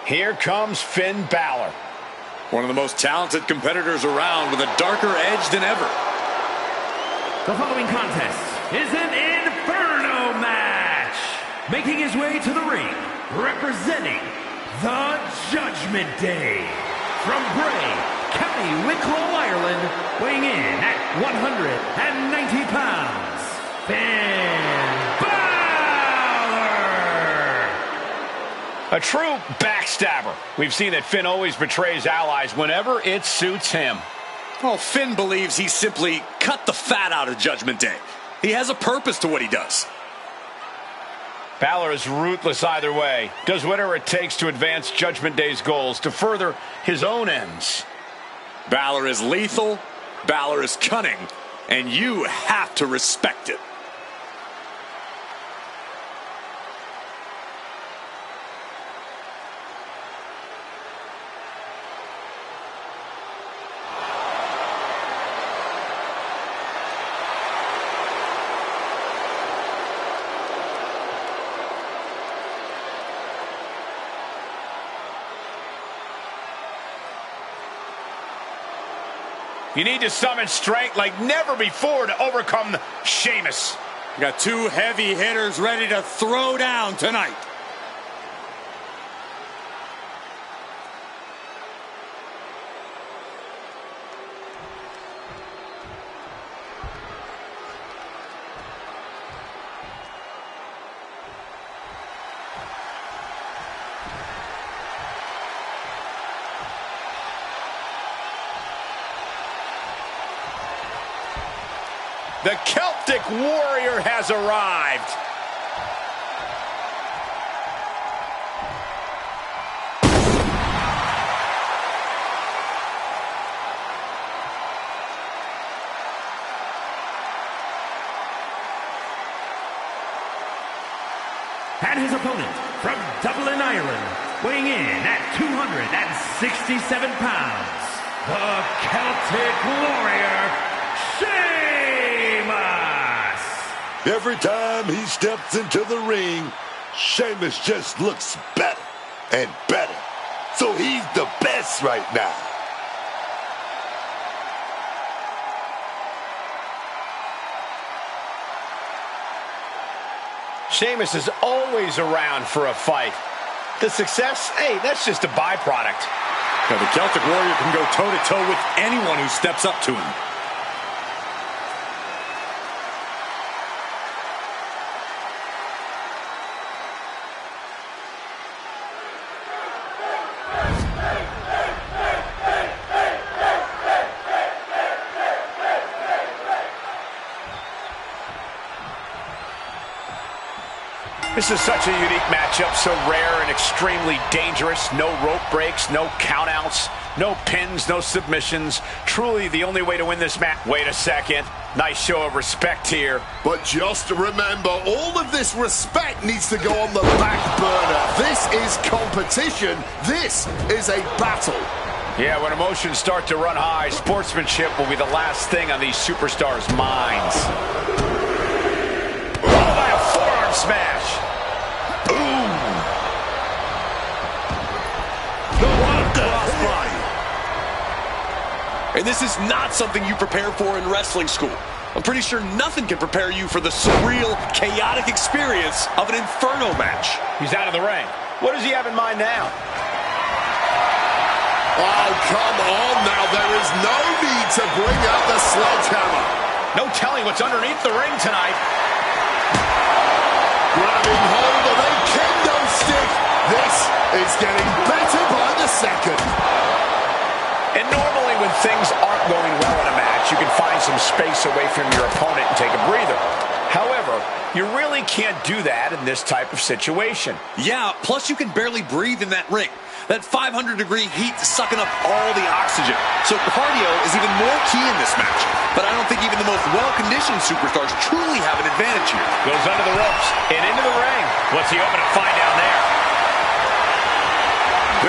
Here comes Finn Balor. One of the most talented competitors around with a darker edge than ever. The following contest is an Inferno match. Making his way to the ring, representing the Judgment Day. From Bray, County Wicklow, Ireland, weighing in at 190 pounds, Finn Balor! A true backstabber. We've seen that Finn always betrays allies whenever it suits him. Well, Finn believes he simply cut the fat out of Judgment Day. He has a purpose to what he does. Balor is ruthless either way. Does whatever it takes to advance Judgment Day's goals, to further his own ends. Balor is lethal, Balor is cunning, and you have to respect it. You need to summon strength like never before to overcome Sheamus. You got two heavy hitters ready to throw down tonight. The Celtic Warrior has arrived. And his opponent from Dublin, Ireland, weighing in at 267 pounds, the Celtic Warrior, Sheamus! Every time he steps into the ring, Sheamus just looks better and better. So he's the best right now. Sheamus is always around for a fight. The success, hey, that's just a byproduct. Now, the Celtic Warrior can go toe-to-toe with anyone who steps up to him. This is such a unique matchup, so rare and extremely dangerous. No rope breaks, no countouts, no pins, no submissions. Truly the only way to win this match. Wait a second. Nice show of respect here. But just remember, all of this respect needs to go on the back burner. This is competition. This is a battle. Yeah, when emotions start to run high, sportsmanship will be the last thing on these superstars' minds. Followed by a forearm smash. And this is not something you prepare for in wrestling school. I'm pretty sure nothing can prepare you for the surreal, chaotic experience of an Inferno match. He's out of the ring. What does he have in mind now? Oh, come on now. There is no need to bring out the sledgehammer. No telling what's underneath the ring tonight. Grabbing hold of a kendo stick. This is getting better by the second. And normally when things aren't going well in a match, you can find some space away from your opponent and take a breather. However, you really can't do that in this type of situation. Yeah, plus you can barely breathe in that ring. That 500-degree heat sucking up all the oxygen. So cardio is even more key in this match. But I don't think even the most well-conditioned superstars truly have an advantage here. Goes under the ropes and into the ring. What's he hoping to find down there?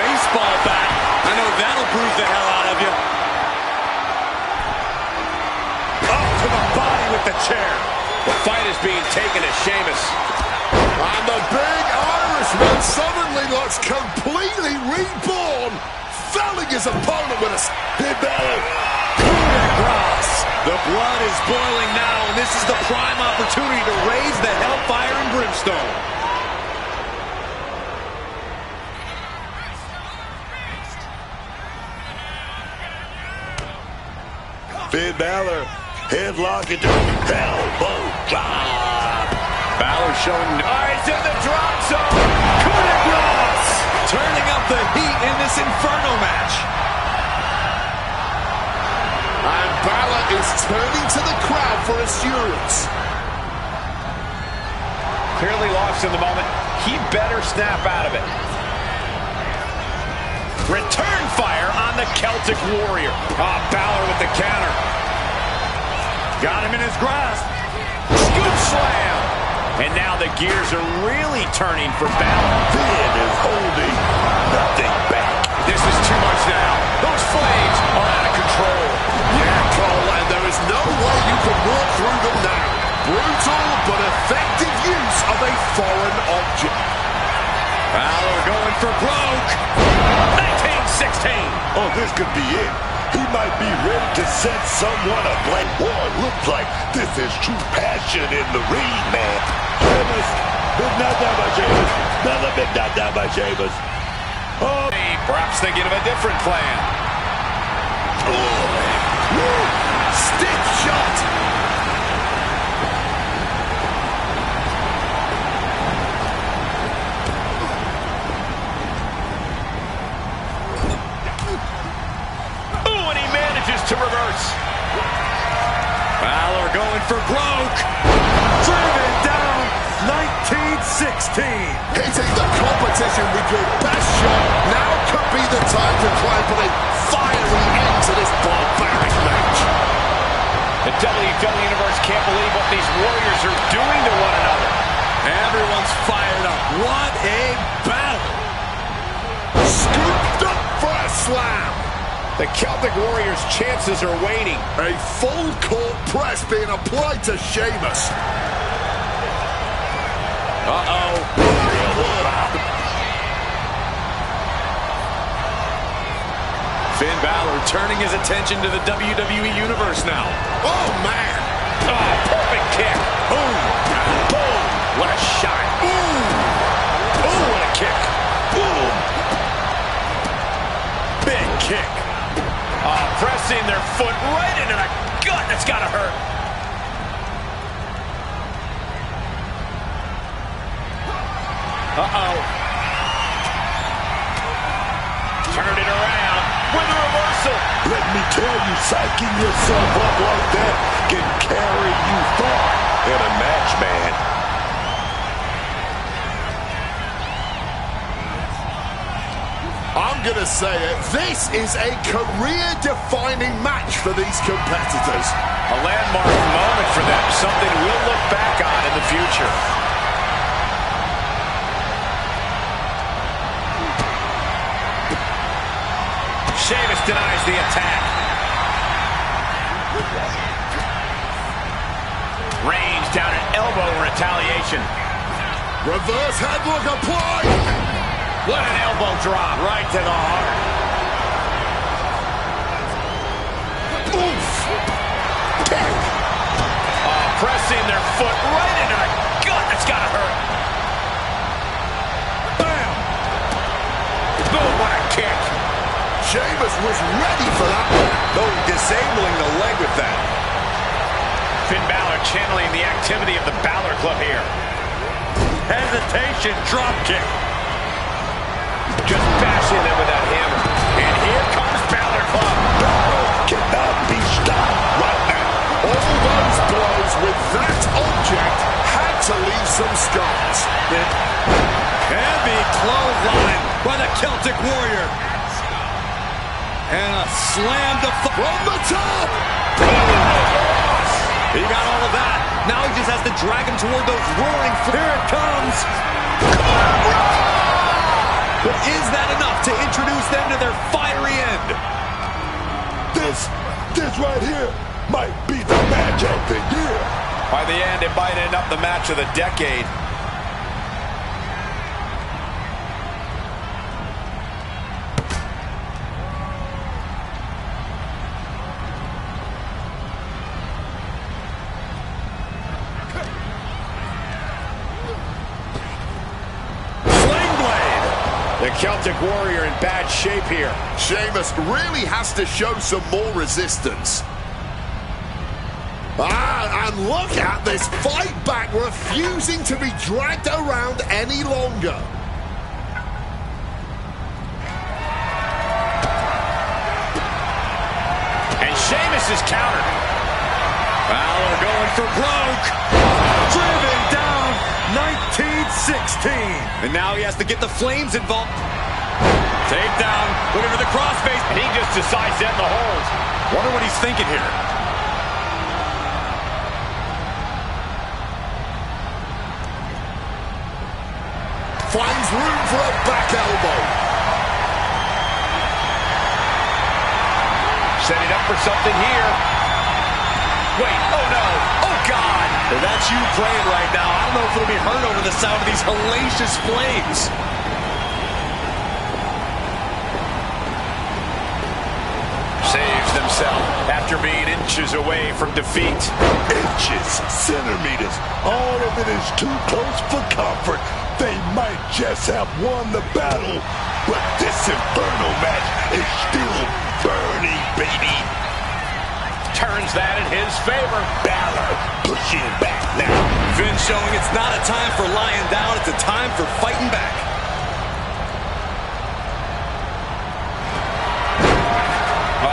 Baseball bat. I know that'll bruise the hell out of you. Up to the body with the chair. The fight is being taken to Sheamus. And the big Irish Irishman suddenly looks completely reborn, felling his opponent with a Finn Balor. Grass. The blood is boiling now, and this is the prime opportunity to raise the hellfire and brimstone. Finn Balor headlock into elbow drop. Balor showing eyes in the drop zone. Coup de grace. Turning up the heat in this Inferno match. And Balor is turning to the crowd for assurance. Clearly lost in the moment. He better snap out of it. Return fire on the Celtic Warrior. Balor with the counter. Got him in his grasp. Scoop slam. And now the gears are really turning for Balor. Finn is holding nothing back. This is too much now. Those flames are out of control. Yeah, Cole, and there is no way you can walk through them now. Brutal but effective use of a foreign object. Balor going for broke. 1916. Oh, this could be it. He might be ready to set someone ablaze. Boy, looks like this is true passion in the ring, man. Sheamus, big knockdown by Sheamus. Another big knockdown by Sheamus. Oh, Perhaps thinking of a different plan. stick shot. Ooh, and he manages to reverse. Balor going for broke. Driven down. 1916. Hitting the competition with your best shot. Now could be the time to try and put a fiery end to this barbaric match. The WWE Universe can't believe what these Warriors are doing to one another. Everyone's fired up. What a battle. Scooped up for a slam. The Celtic Warriors' chances are waning. A full court press being applied to Sheamus. Finn Balor turning his attention to the WWE Universe now. Oh, man. Perfect kick. Boom. Boom. What a shot. Boom. Boom. What a kick. Boom. Big kick. Pressing their foot right into the gut. That's got to hurt. Turned it around with a reversal. Let me tell you, psyching yourself up like that can carry you far in a match, man. I'm going to say it. This is a career-defining match for these competitors. A landmark moment for them. Something we'll look back on in the future. Sheamus denies the attack. Reigns down an elbow in retaliation. Reverse headlock applied. What an elbow drop right to the heart. Oof. Kick. Pressing their foot right into the gut. That's got to hurt. Bam. Boom, what a kick. Sheamus was ready for that. Oh, disabling the leg with that. Finn Balor channeling the activity of the Balor Club here. Hesitation, drop kick. Just bashing them with that hammer. And here comes Balor Club. Balor cannot be stopped right now. All those blows with that object had to leave some scars. Heavy clothesline by the Celtic Warrior. And a slam to from the top. He got all of that. Now he just has to drag him toward those roaring. Here it comes. But is that enough to introduce them to their fiery end? This right here might be the match of the year. By the end, it might end up the match of the decade. The Celtic Warrior in bad shape here. Sheamus really has to show some more resistance. And look at this fight back, refusing to be dragged around any longer. And Sheamus is countered. Balor going for broke. Driven down, 1916. And now he has to get the Flames involved. Takedown, looking for the crossface. And he just decides to end the hold. Wonder what he's thinking here. Finds room for a back elbow. Setting up for something here. Wait, oh no, oh God. Well, that's you praying right now. I don't know if it'll be heard over the sound of these hellacious flames. Saves himself after being inches away from defeat. Inches, centimeters, all of it is too close for comfort. They might just have won the battle, but this Inferno match is still burning, baby. Turns that in his favor. Balor pushing back now. Finn showing it's not a time for lying down, it's a time for fighting back.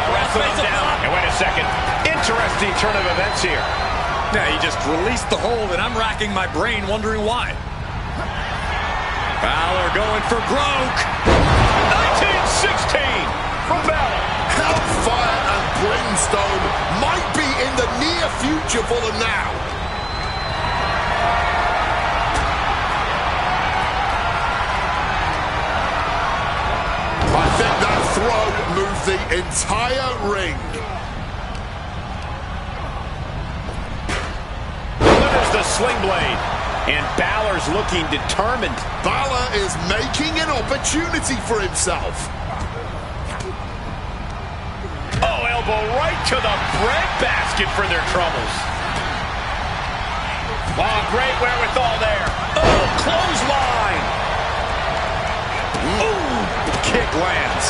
Wrestling him down. And wait a second. Interesting turn of events here. Yeah, he just released the hold, and I'm racking my brain wondering why. Balor going for broke. 1916 from Balor. Hellfire and brimstone might be in the near future for them now. I think that throw moved the entire ring. Delivers the sling blade. And Balor's looking determined. Balor is making an opportunity for himself. Oh, elbow right to the breadbasket for their troubles. Oh, great wherewithal there. Oh, clothesline. Ooh, kick lands.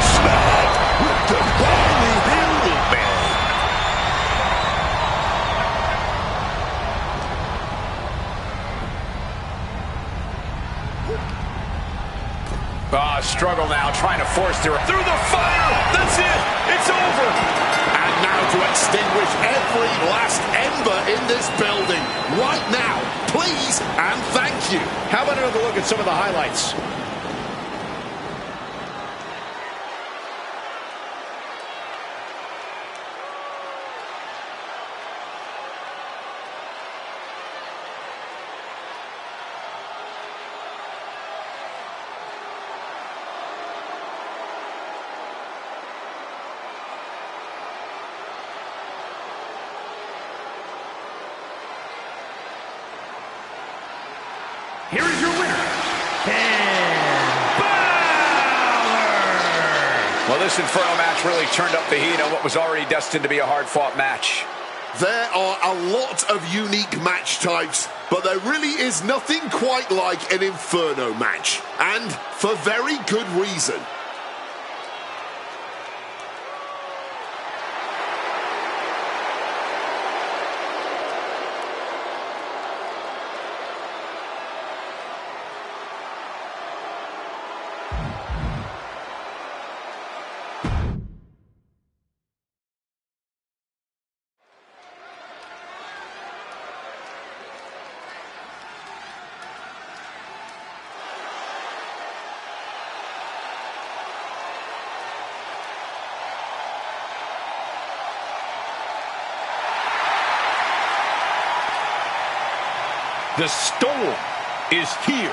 Smack with the body handle, man. Struggle now, trying to force through the fire. That's it. It's over. And now to extinguish every last ember in this building. Right now, please and thank you. How about another look at some of the highlights? Here is your winner, Balor! Well, this Inferno match really turned up the heat on what was already destined to be a hard-fought match. There are a lot of unique match types, but there really is nothing quite like an Inferno match. And for very good reason. The storm is here.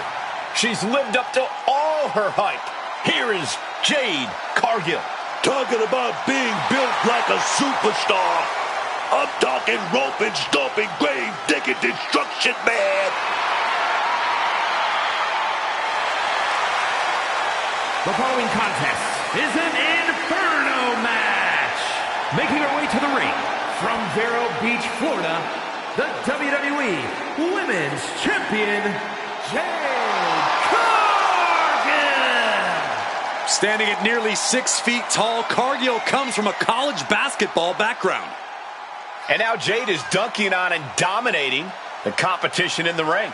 She's lived up to all her hype. Here is Jade Cargill. Talking about being built like a superstar. I'm talking rope and stomping, grave digging destruction, man. The following contest is an Inferno match. Making her way to the ring from Vero Beach, Florida, the WWE Women's Champion, Jade Standing at nearly 6 feet tall, Cargill comes from a college basketball background. And now Jade is dunking on and dominating the competition in the ring.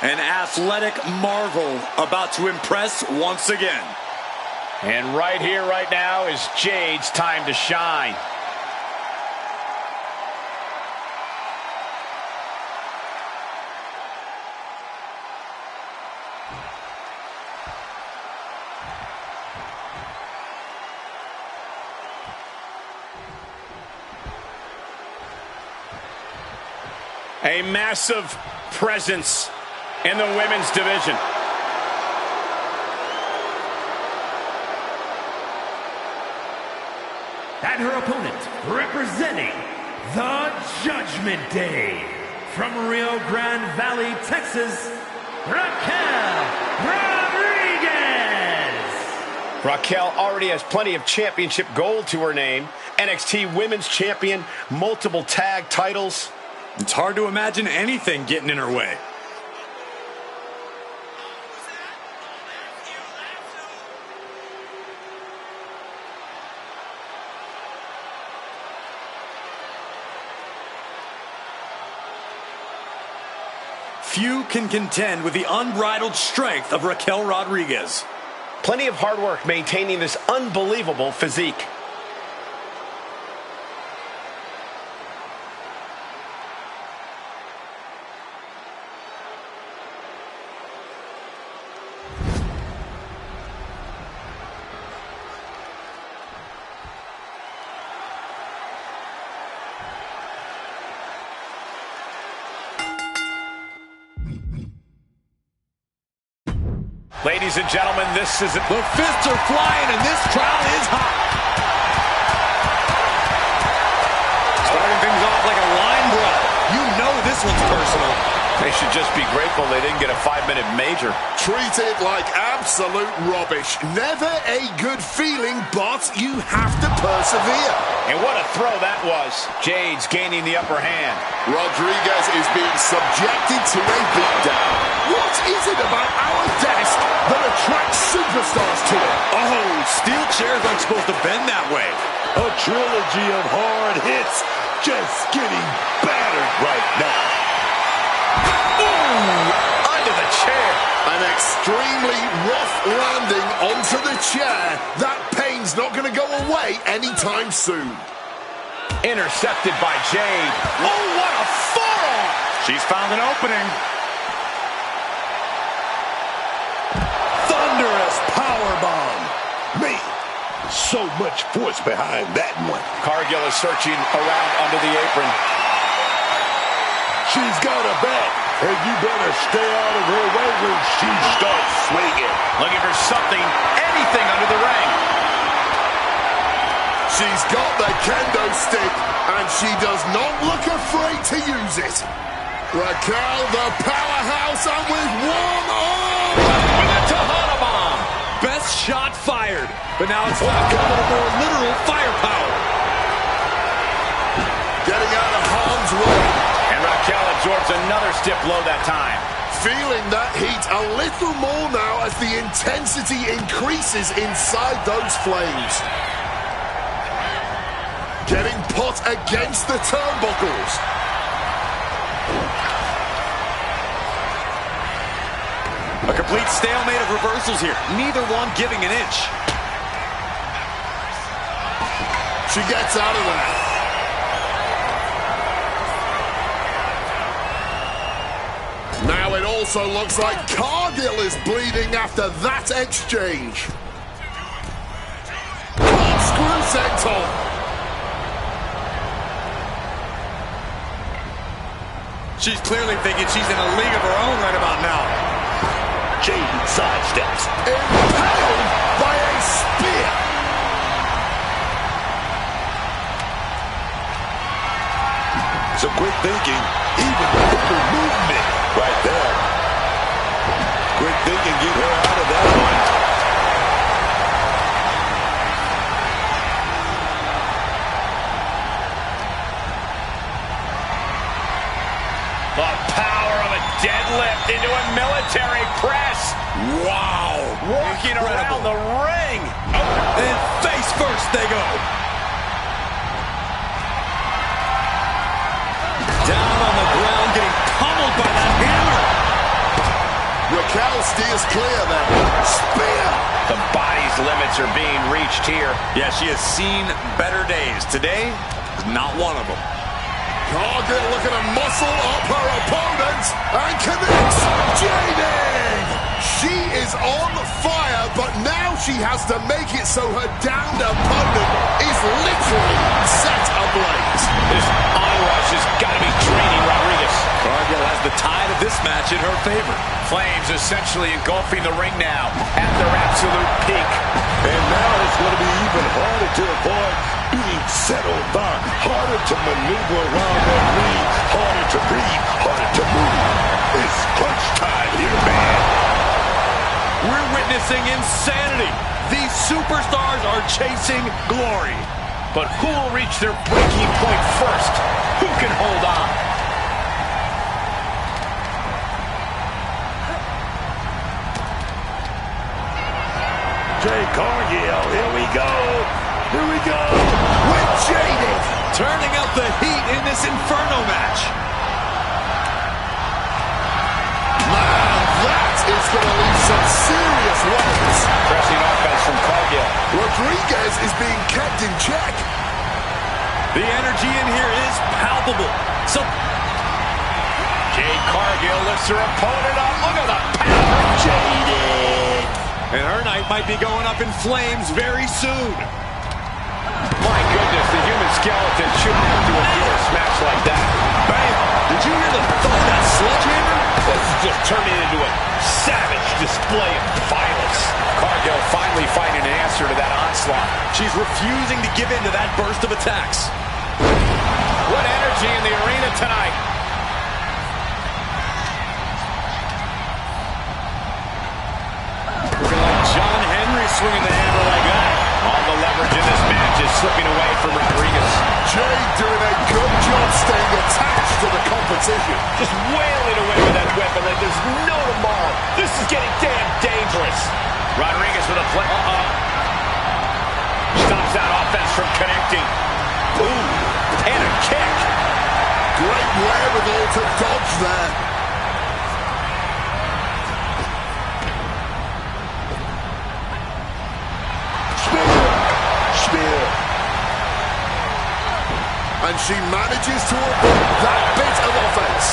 An athletic marvel about to impress once again. And right here, right now, is Jade's time to shine. A massive presence in the women's division. And her opponent, representing the Judgment Day, from Rio Grande Valley, Texas, Raquel Rodriguez. Raquel already has plenty of championship gold to her name. NXT Women's Champion, multiple tag titles. It's hard to imagine anything getting in her way. Few can contend with the unbridled strength of Raquel Rodriguez. Plenty of hard work maintaining this unbelievable physique. Ladies and gentlemen, this is it. The fists are flying and this crowd is hot. Starting things off like a line brawl. You know this one's personal. They should just be grateful they didn't get a 5-minute major. Treat it like absolute rubbish. Never a good feeling, but you have to persevere. And what a throw that was. Jade's gaining the upper hand. Rodriguez is being subjected to a beatdown. What is it about our desk that attracts superstars to it? Oh, steel chairs aren't supposed to bend that way. A trilogy of hard hits just getting battered right now. Ooh, under the chair. An extremely rough landing onto the chair. That pain's not going to go away anytime soon. Intercepted by Jade. Oh, what a forearm! She's found an opening. Thunderous powerbomb. Man, so much force behind that one. Cargill is searching around under the apron. She's got a bat, and you better stay out of her way when she starts swinging. Looking for something, anything under the ring. She's got the kendo stick, and she does not look afraid to use it. Raquel, the powerhouse, and with one arm. With a Tejana bomb. Best shot fired, but now it's time for a little more literal firepower. Getting out of harm's way. And Raquel absorbs another stiff blow that time. Feeling that heat a little more now as the intensity increases inside those flames. Getting put against the turnbuckles. A complete stalemate of reversals here. Neither one giving an inch. She gets out of there. Now it also looks like Cargill is bleeding after that exchange. Corkscrew senton. She's clearly thinking she's in a league of her own right about now. Jade sidesteps. Impaled by a spear. Some quick thinking, even quicker movement right there. Quick thinking, get her power of a deadlift into a military press. Wow. Walking around the ring. Oh. And face first they go. Down on the ground, getting pummeled by that hammer. Raquel steers clear there. Spear. The body's limits are being reached here. Yeah, she has seen better days. Today is not one of them. Cargill looking to muscle up her opponent and connects. Jaded. She is on fire, but now she has to make it so her downed opponent is literally set ablaze. This onrush has got to be draining Rodriguez. Cargill has the tide of this match in her favor. Flames essentially engulfing the ring now at their absolute peak. And now it's going to be even harder to avoid being settled by, harder to maneuver around that ring, harder to breathe, harder to move. It's crunch time here, man. We're witnessing insanity. These superstars are chasing glory. But who will reach their breaking point first? Who can hold on? Jay Cargill, here we go. Here we go. With Jaded. Turning up the heat in this Inferno match. That is going to leave some serious wounds. Pressing offense from Cargill. Rodriguez is being kept in check. The energy in here is palpable. So Jade Cargill lifts her opponent up. Look at the power. Jaded. and her night might be going up in flames very soon. My goodness, the human skeleton shouldn't have to endure a smash like that. Bam! Did you hear the thud of that sledgehammer? This is just turning into a savage display of violence. Cargill finally finding an answer to that onslaught. She's refusing to give in to that burst of attacks. What energy in the arena tonight. Looking like John Henry swinging the hammer like that. All the leverage in this match is slipping away from Rodriguez. Jade doing a good job staying attached to the competition. Just wailing away with that weapon like there's no tomorrow. This is getting damn dangerous. Rodriguez with a play. Stops that offense from connecting. Ooh, and a kick. Great wherewithal to dodge there. Spear. And she manages to avoid that bit of offense.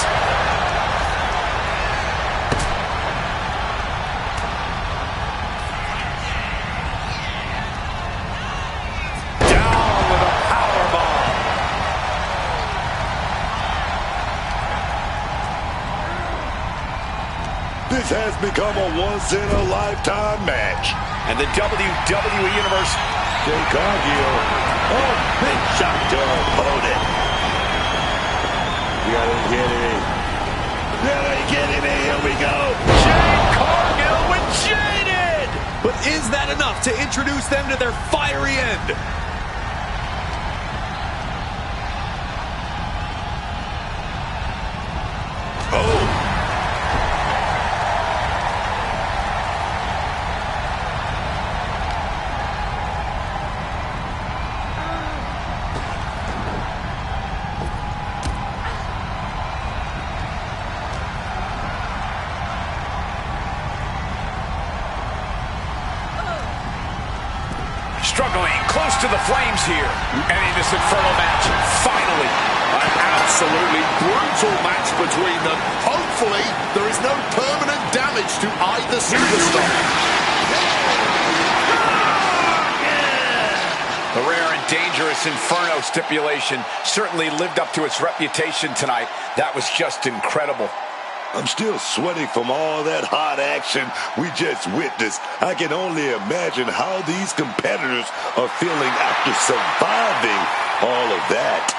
Down with a powerbomb. This has become a once-in-a-lifetime match. And the WWE Universe. Jay Cargill. Oh, big shot to her opponent. You gotta get it. Gotta get it. Here we go. Jade Cargill with Jaded. But is that enough to introduce them to their fiery end? Oh. Struggling close to the flames here. Ending this Inferno match, finally. An absolutely brutal match between them. Hopefully, there is no permanent damage to either superstar. The rare and dangerous Inferno stipulation certainly lived up to its reputation tonight. That was just incredible. I'm still sweating from all that hot action we just witnessed. I can only imagine how these competitors are feeling after surviving all of that.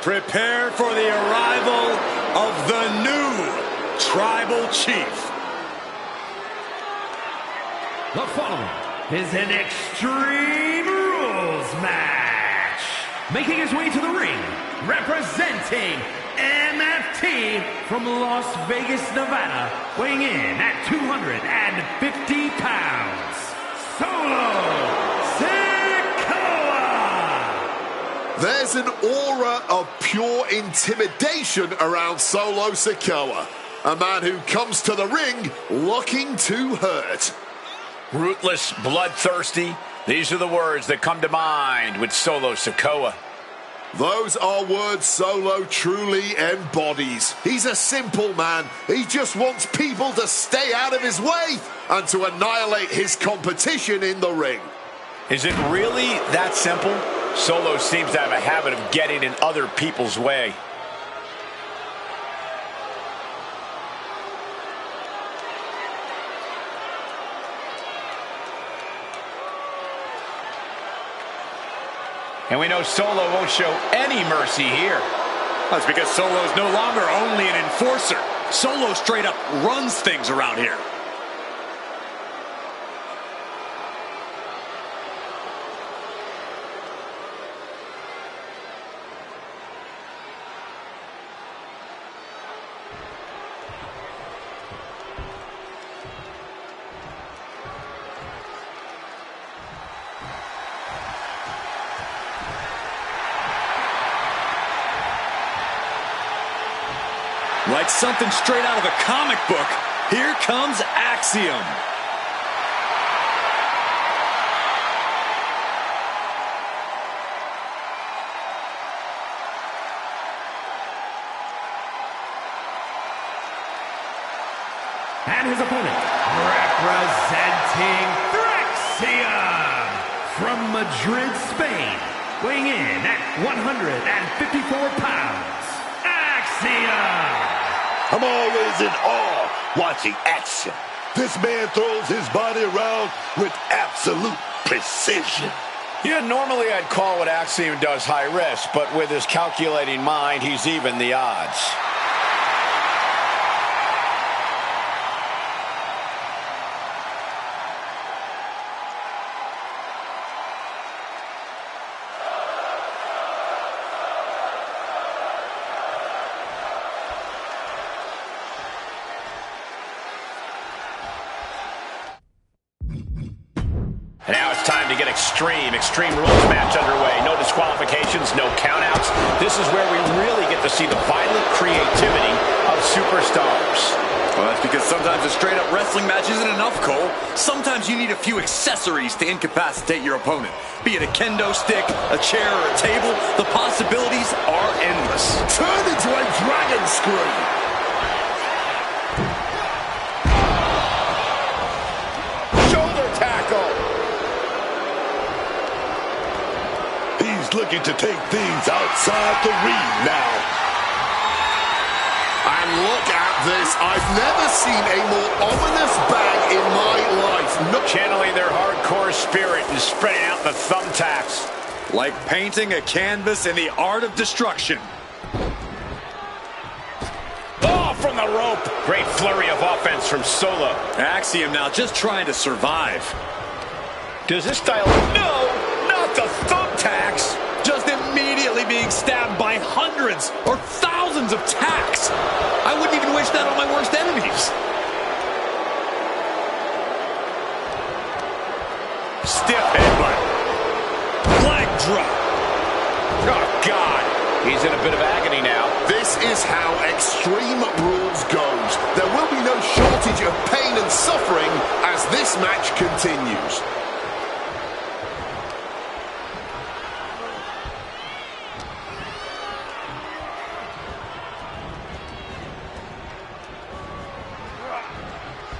Prepare for the arrival of the new Tribal Chief. The following is an Extreme Rules match. Making his way to the ring, representing MFT from Las Vegas, Nevada, weighing in at 250 pounds, Solo Sikoa. There's an aura of pure intimidation around Solo Sikoa, a man who comes to the ring looking to hurt. Ruthless, bloodthirsty. These are the words that come to mind with Solo Sikoa. Those are words Solo truly embodies. He's a simple man. He just wants people to stay out of his way and to annihilate his competition in the ring. Is it really that simple? Solo seems to have a habit of getting in other people's way. And we know Solo won't show any mercy here. That's because Solo is no longer only an enforcer. Solo straight up runs things around here. Like something straight out of a comic book, here comes Axiom. And his opponent, representing Axiom from Madrid, Spain, weighing in at 154 pounds, Axiom. I'm always in awe watching action. This man throws his body around with absolute precision. Yeah, normally I'd call what Axiom does high risk, but with his calculating mind, he's even the odds. And now it's time to get extreme. Extreme Rules match underway. No disqualifications, no countouts. This is where we really get to see the violent creativity of superstars. Well, that's because sometimes a straight-up wrestling match isn't enough, Cole. Sometimes you need a few accessories to incapacitate your opponent. Be it a kendo stick, a chair, or a table, the possibilities are endless. Turn into a dragon screw. Shoulder tackle. He's looking to take things outside the ring now. And look at this. I've never seen a more ominous bag in my life. No. Channeling their hardcore spirit and spreading out the thumbtacks. Like painting a canvas in the art of destruction. Oh, from the rope. Great flurry of offense from Solo. Axiom now just trying to survive. Does this style... No, not the thumbtacks. Just immediately being stabbed by hundreds or thousands of tacks. I wouldn't even wish that on my worst enemies. Stiff headbutt. Leg drop. Oh, God. He's in a bit of agony now. This is how Extreme Rules goes. There will be no shortage of pain and suffering as this match continues.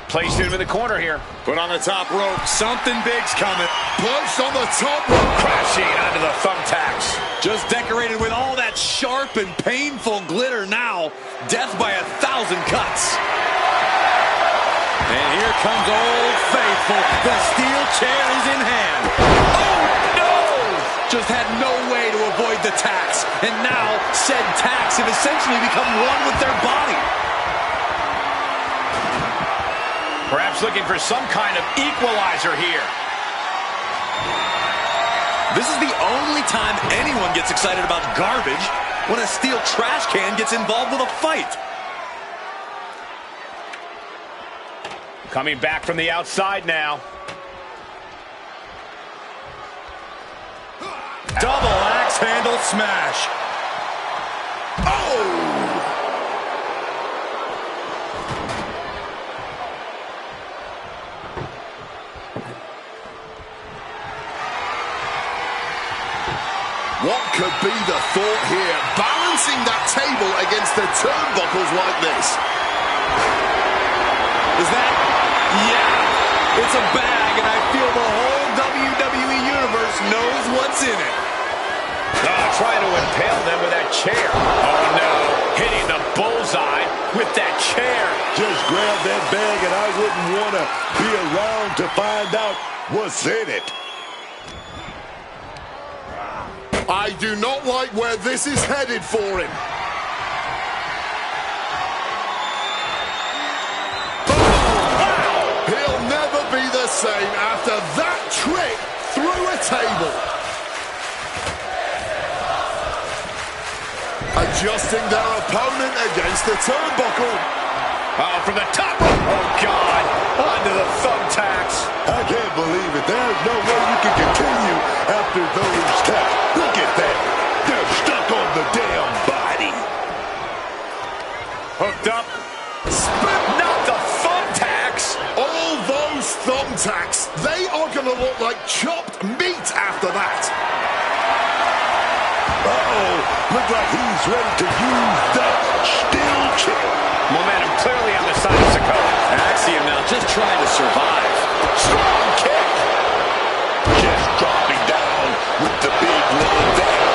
Placed him in the corner here. Put on the top rope. Something big's coming. Punched on the top rope. Crashing onto the thumbtacks. Just decorated with all that sharp and painful glitter now. Death by 1,000 cuts. And here comes Old Faithful. The steel chair is in hand. Oh, no! Just had no way to avoid the tacks, and now said tacks have essentially become one with their body. Perhaps looking for some kind of equalizer here. This is the only time anyone gets excited about garbage, when a steel trash can gets involved with a fight. Coming back from the outside now. Double axe handle smash. Oh! What could be the thought here? Balancing that table against the turnbuckles like this. Is that? Yeah, it's a bag, and I feel the whole WWE Universe knows what's in it. Trying to impale them with that chair. Oh, no. Hitting the bullseye with that chair. Just grab that bag and I wouldn't want to be around to find out what's in it. I do not like where this is headed for him. Oh, he'll never be the same after that trick through a table. Adjusting their opponent against the turnbuckle. Oh, from the top rope. Oh, God. Onto the thumbtacks. I can't believe it. There's no way you can continue after those taps. Look at that. They're stuck on the damn body. Hooked up. Not the thumbtacks. All those thumbtacks, they are going to look like chopped meat after that. Uh-oh. Look like he's ready to use the steel chair. Momentum clearly on the side of Sakota. Axiom now just trying to survive. Strong kick. Just dropping down with the big leg down.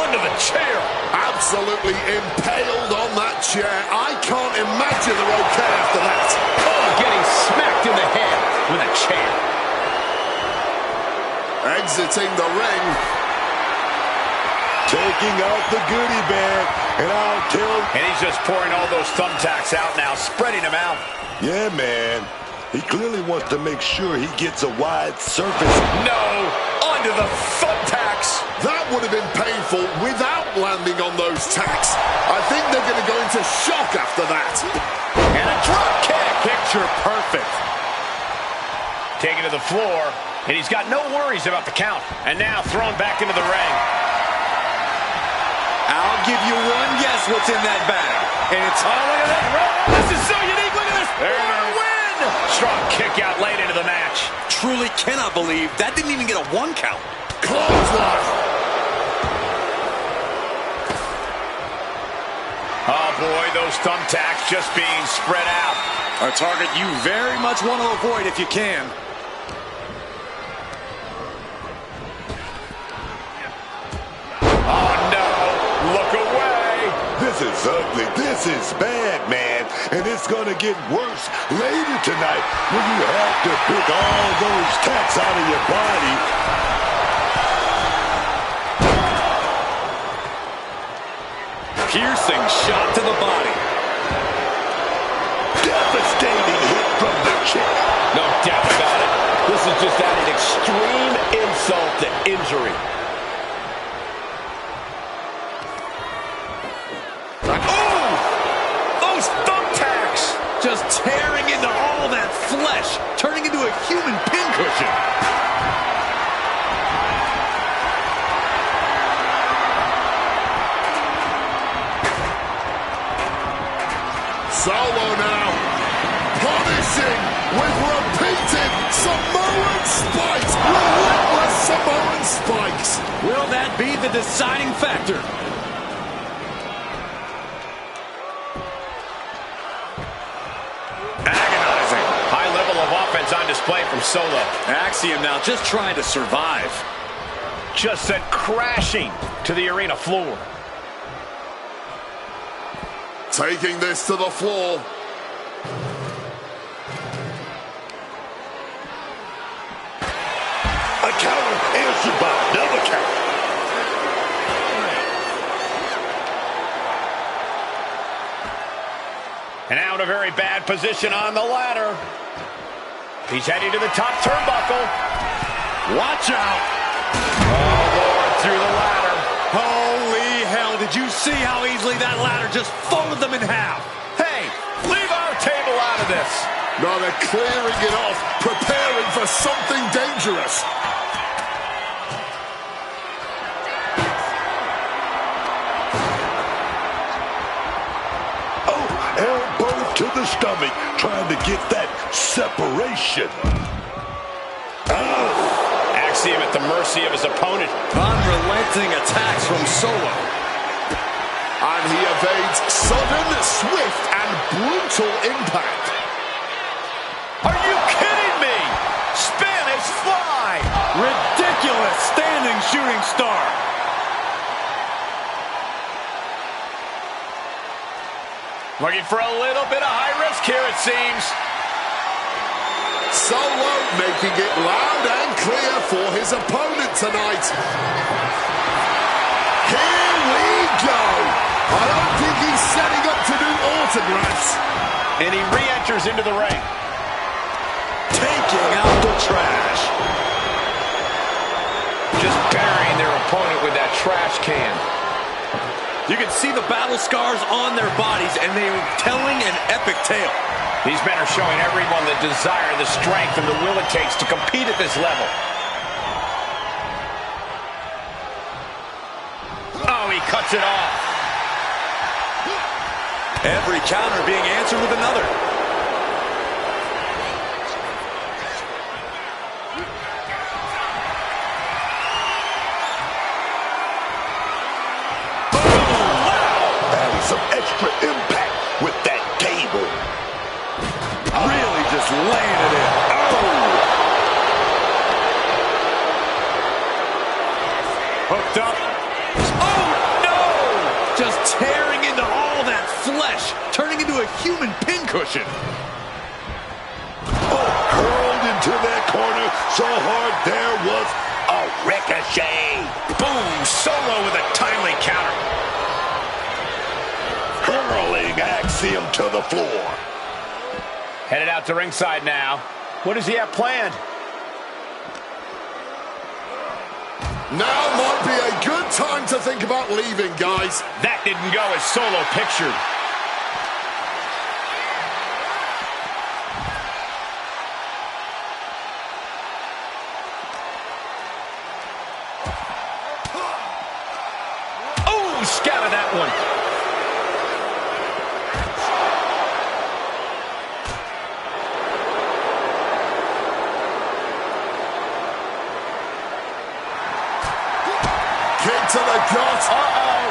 Under the chair. Absolutely impaled on that chair. I can't imagine they're okay after that. Oh, getting smacked in the head with a chair. Exiting the ring. Taking out the goodie bag. And I'll tell... And he's just pouring all those thumbtacks out now, spreading them out. Yeah, man. He clearly wants to make sure he gets a wide surface. No, onto the thumbtacks. That would have been painful without landing on those tacks. I think they're going to go into shock after that. And a drop kick. Picture perfect. Taken to the floor, and he's got no worries about the count. And now thrown back into the ring. I'll give you one guess what's in that bag. And it's... Oh, look at that. This is so unique. Look at this. What a win. Strong kick out late into the match. Truly cannot believe that didn't even get a 1 count. Clothesline. Oh, boy, those thumbtacks just being spread out. A target you very much want to avoid if you can. Oh, no. Look away. This is ugly. This is bad, man. And it's going to get worse later tonight when you have to pick all those tacks out of your body. Piercing shot to the body. Devastating hit from the chair. No doubt about it. This is just adding extreme insult to injury. Oh! Those thumbtacks! Just tearing into all that flesh, turning into a human pincushion. Solo now. Punishing with repeated Samoan spikes. Relentless Samoan spikes. Will that be the deciding factor? Agonizing. High level of offense on display from Solo. Axiom now just trying to survive. Just sent crashing to the arena floor. Taking this to the floor. A counter answered by another counter. And now in a very bad position on the ladder. He's heading to the top turnbuckle. Watch out. Oh, Lord, through the ladder. Holy hell, did you see how easily that ladder just folded them in half? Hey, leave our table out of this. Now they're clearing it off, preparing for something dangerous. Elbow to the stomach, trying to get that separation. Axiom at the mercy of his opponent. Unrelenting attacks from Solo. And he evades sudden, swift, and brutal impact. Are you kidding me? Spanish fly. Ridiculous standing shooting star. Looking for a little bit of high risk here, it seems. Solo making it loud and clear for his opponent tonight. Here we go. I don't think he's setting up to do autographs. And he re-enters into the ring. Taking out the trash. Just burying their opponent with that trash can. You can see the battle scars on their bodies, and they are telling an epic tale. These men are showing everyone the desire, the strength, and the will it takes to compete at this level. Oh, he cuts it off. Every counter being answered with another. Some extra impact with that table. Really just laying it in. Hooked up. Oh, no! Just tearing into all that flesh, turning into a human pincushion. Oh, hurled into that corner so hard there was a ricochet. Boom! Solo with a timely counter. Hurling Axiom to the floor. Headed out to ringside now. What does he have planned? Now might be a good time to think about leaving, guys. That didn't go as Solo pictured. Oh, scouted that one. Kick to the gut. Uh-oh.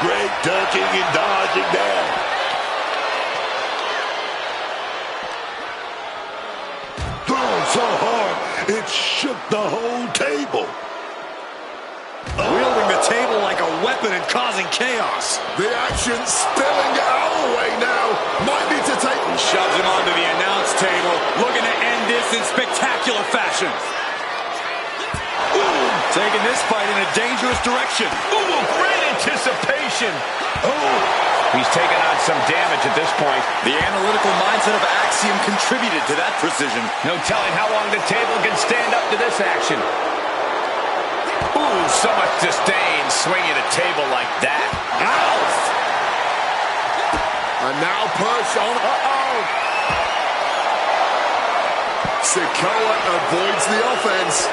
Great ducking and dodging there. Thrown so hard, it shook the whole table. Wielding the table like a weapon and causing chaos. The action spilling our way now. Might need to take... He shoves him onto the announce table, looking to end this in spectacular fashion. Ooh, taking this fight in a dangerous direction. Ooh, great anticipation. Oh, he's taken on some damage at this point. The analytical mindset of Axiom contributed to that precision. No telling how long the table can stand up to this action. Ooh, so much disdain swinging a table like that. Ow! And now push on. Uh-oh. Sikoa avoids the offense.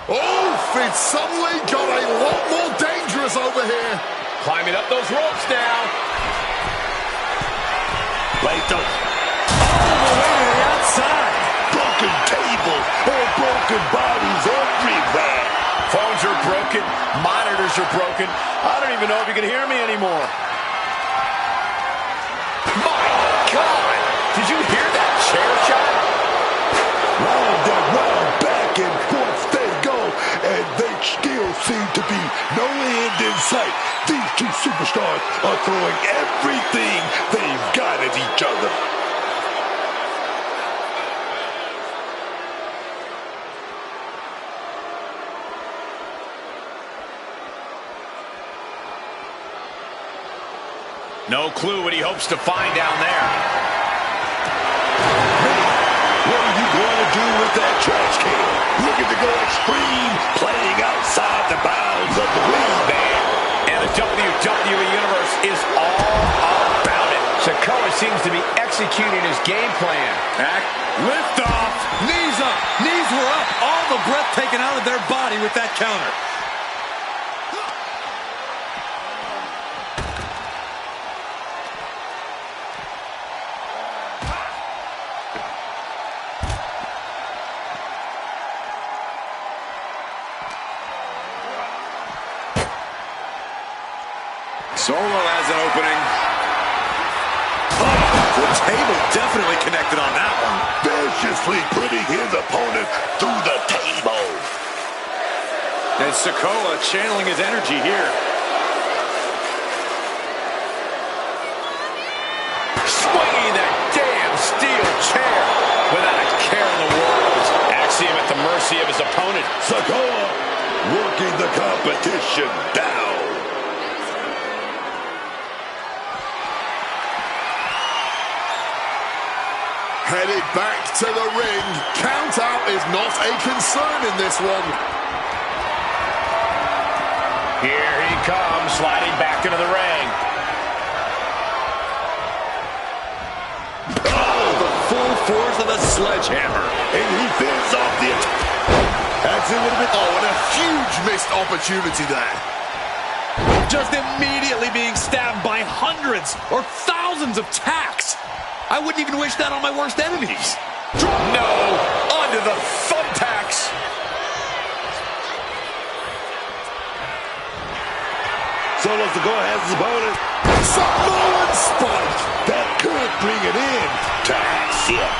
Oh, it suddenly got a lot more dangerous over here. Climbing up those ropes now. Latham. All the way to the outside. Broken table and broken bodies everywhere. Phones are broken. Monitors are broken. I don't even know if you can hear me anymore. My God! Did you hear that chair shot? Round and round, back and forth. seem to be no end in sight. These two superstars are throwing everything they've got at each other. No clue what he hopes to find down there. What are you going to do with that trash can? Looking to go extreme, playing outside the bounds of the ring, man. And the WWE Universe is all about it. Sikoa seems to be executing his game plan. Lift off. Knees up. Knees were up. All the breath taken out of their body with that counter. Solo has an opening. Oh, the table definitely connected on that one. Viciously putting his opponent through the table. And Sikoa channeling his energy here. Swinging that damn steel chair without a care in the world. Axiom at the mercy of his opponent. Sikoa working the competition down. Headed back to the ring. Count out is not a concern in this one. Here he comes, sliding back into the ring. Oh, the full force of a sledgehammer. And he fends off the attack. Axiom would have been... Oh, and a huge missed opportunity there. Just immediately being stabbed by hundreds or thousands of tacks. I wouldn't even wish that on my worst enemies. No, onto the thumbtacks. Solo Sikoa has his opponent. Samoan spike. That could bring it in to Axiom.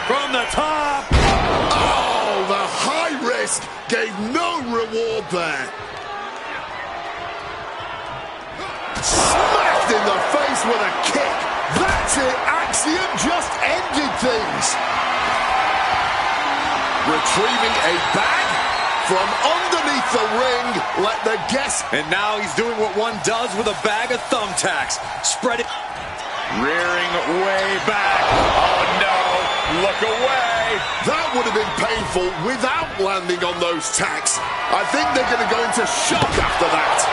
From the top. Oh, the high risk gave no reward there. Smacked in the face with a kick. That's it. Axiom just ended things. Retrieving a bag from underneath the ring. Let the guest... And now he's doing what one does with a bag of thumbtacks. Spread it. Rearing way back. Oh, no. Look away. That would have been painful without landing on those tacks. I think they're going to go into shock after that.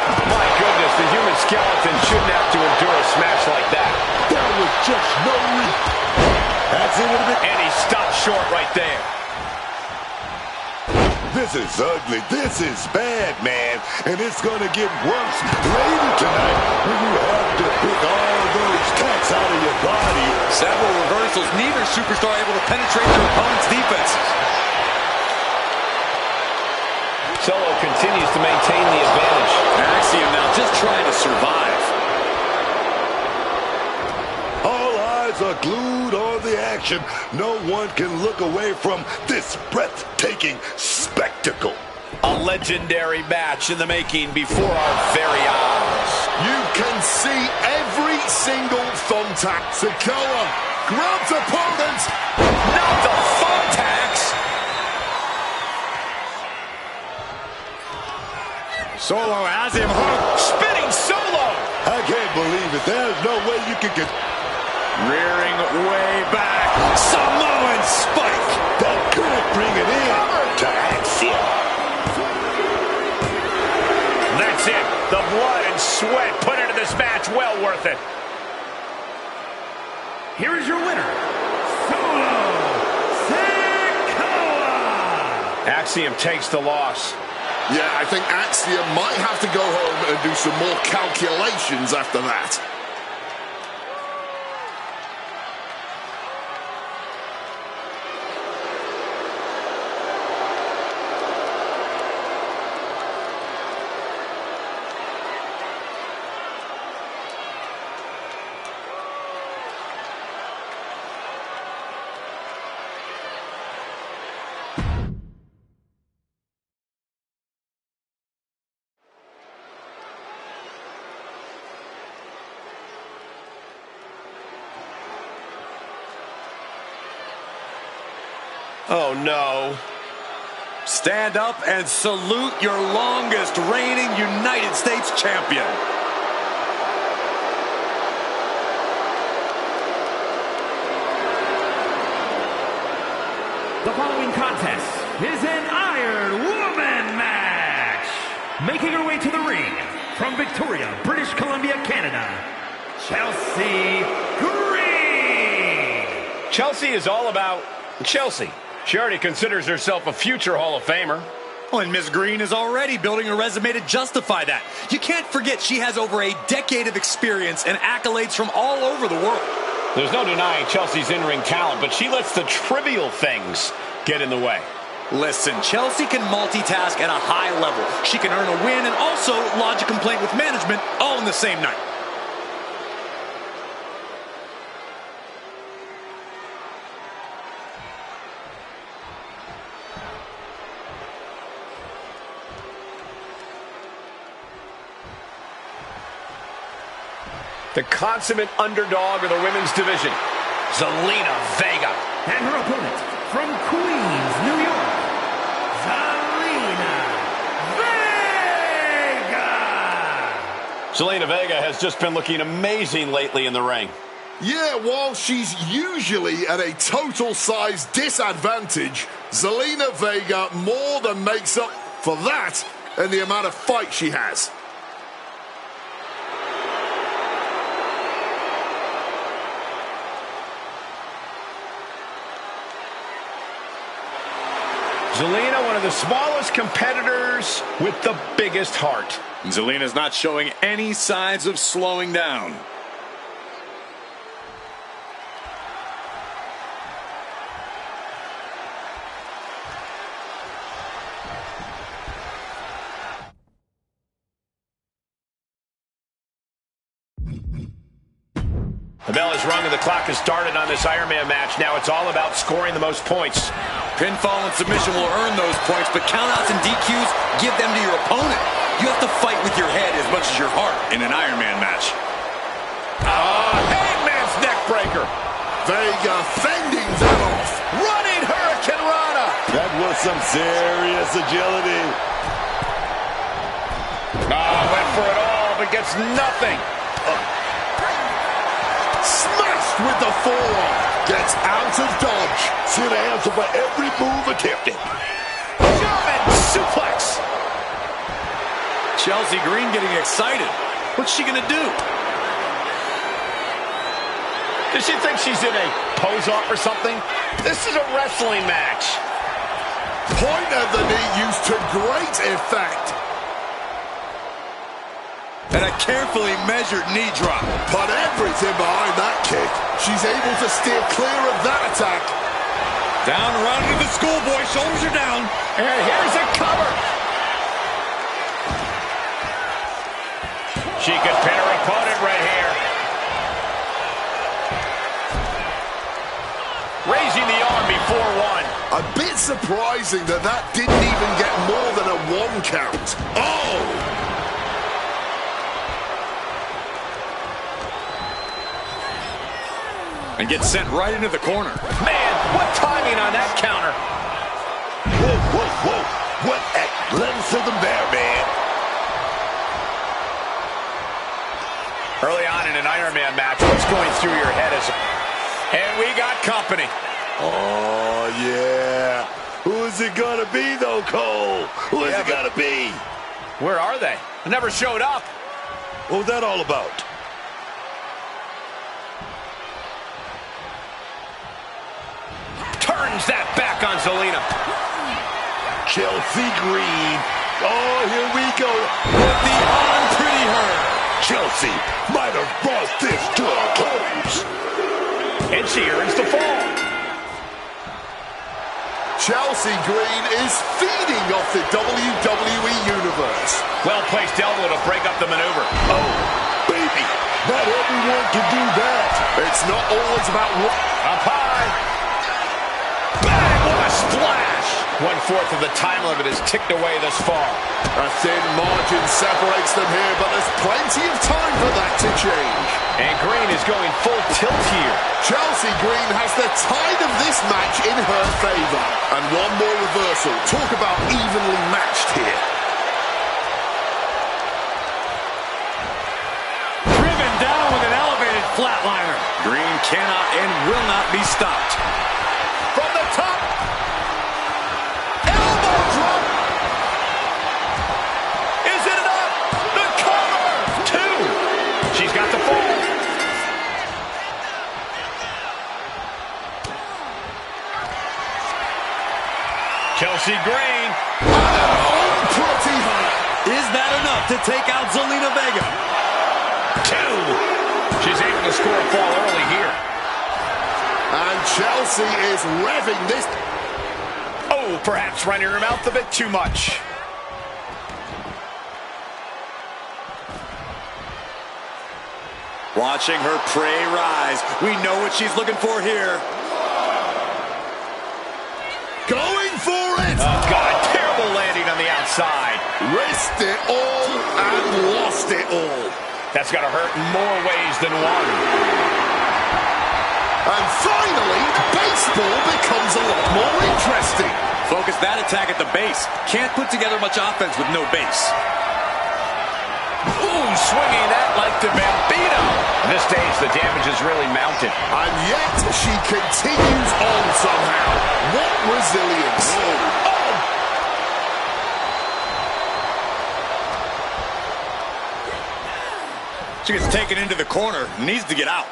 My goodness, the human skeleton shouldn't have to endure a smash like that. There was just no Axiom would have been... And he stopped short right there. This is ugly. This is bad, man. And it's going to get worse later tonight when you have to pick all those tacks out of your body. Several reversals. Neither superstar able to penetrate their opponent's defenses. Solo continues to maintain the advantage. Axiom now just trying to survive. All eyes are glued on the action. No one can look away from this breathtaking spectacle. A legendary match in the making before our very eyes. You can see every single thumbtack. Sikoa grabs opponent. Not the thumbtacks. Solo has him hooked. Spinning Solo. I can't believe it. There's no way you can get... Rearing way back. Samoan spike. That could bring it in to Axiom. That's it. The blood and sweat put into this match. Well worth it. Here is your winner, Solo Sikoa. Axiom takes the loss. Yeah, I think Axiom might have to go home and do some more calculations after that. Oh, no. Stand up and salute your longest reigning United States champion. The following contest is an Iron Woman match. Making her way to the ring from Victoria, British Columbia, Canada, Chelsea Green. Chelsea is all about Chelsea. She already considers herself a future Hall of Famer. Oh, and Miss Green is already building a resume to justify that. You can't forget she has over a decade of experience and accolades from all over the world. There's no denying Chelsea's in-ring talent, but she lets the trivial things get in the way. Listen, Chelsea can multitask at a high level. She can earn a win and also lodge a complaint with management all in the same night. The consummate underdog of the women's division, Zelina Vega. And her opponent from Queens, New York, Zelina Vega. Zelina Vega has just been looking amazing lately in the ring. Yeah, while she's usually at a total size disadvantage, Zelina Vega more than makes up for that in the amount of fight she has. Zelina, one of the smallest competitors with the biggest heart. Zelina's not showing any signs of slowing down. The bell is rung and the clock has started on this Iron Man match. Now it's all about scoring the most points. Pinfall and submission will earn those points, but countouts and DQs give them to your opponent. You have to fight with your head as much as your heart in an Iron Man match. Hangman's neck breaker. Vega fending that off. Running Hurricane Rana. That was some serious agility. Went for it all, but gets nothing. Smashed with the forearm. Gets out of dodge. See the answer for every move attempted. German suplex. Chelsea Green getting excited. What's she gonna do? Does she think she's in a pose-off or something? This is a wrestling match. Point of the knee used to great effect. And a carefully measured knee drop. But everything behind that kick. She's able to steer clear of that attack. Down around into the schoolboy. Shoulders are down. And here's a cover. She could pin her opponent right here. Raising the arm before one. A bit surprising that that didn't even get more than a 1 count. Oh! And gets sent right into the corner. Man, what timing on that counter. Whoa, whoa, whoa. What athleticism there, man. Early on in an Iron Man match, what's going through your head is... And we got company. Oh, yeah. Who is it going to be, though, Cole? Who is it going to be? Where are they? They never showed up. What was that all about? Turns that back on Zelina. Chelsea Green. Oh, here we go. With the unpretty her. Chelsea might have brought this to a close. And she earns the fall. Chelsea Green is feeding off the WWE Universe. Well-placed elbow to break up the maneuver. Oh, baby. Not everyone can do that. It's not always about... Up high. Bang, what a splash. 1/4 of the time limit is ticked away thus far. A thin margin separates them here, but there's plenty of time for that to change. And Green is going full tilt here. Chelsea Green has the tide of this match much in her favor. And one more reversal. Talk about evenly matched here. Driven down with an elevated flatliner. Green cannot and will not be stopped. From the top. She's got the fall. Chelsea Green. Oh, pretty high. Is that enough to take out Zelina Vega? 2. She's able to score a fall early here. And Chelsea is revving this. Oh, perhaps running her mouth a bit too much. Watching her prey rise. We know what she's looking for here. Going for it! Oh, God, terrible landing on the outside. Risked it all and lost it all. That's got to hurt in more ways than one. And finally, baseball becomes a lot more interesting. Focus that attack at the base. Can't put together much offense with no base. Ooh, swinging that like the Bambino. At this stage, the damage is really mounted. And yet, she continues on somehow. What resilience. Oh. She gets taken into the corner. Needs to get out.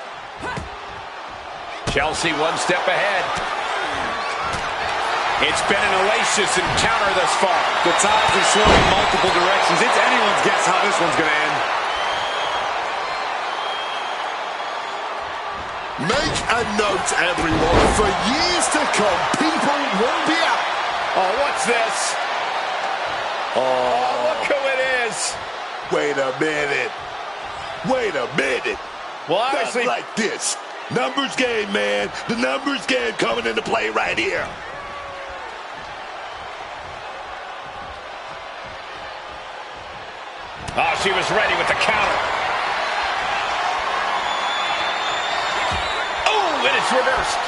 Chelsea one step ahead. It's been an hellacious encounter thus far. The tides are swung in multiple directions. It's anyone's guess how this one's going to end. Make a note, everyone. For years to come, people won't be out. Oh, what's this? Oh, look who it is. Wait a minute. Wait a minute. Well, Not obviously, like this. Numbers game, man. The numbers game coming into play right here. oh, she was ready with the counter. Oh, and it's reversed.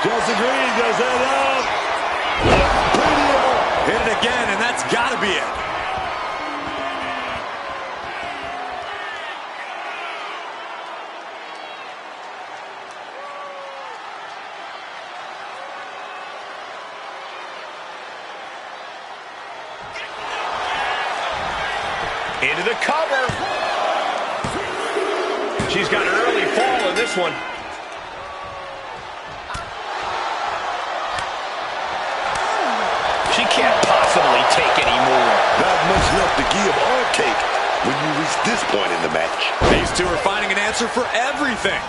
Chelsea Green does that up. Hit it again, and that's got to be it. Into the cover. She's got an early fall in this one. She can't possibly take any more. Not much left to give or take when you reach this point in the match. These two are finding an answer for everything.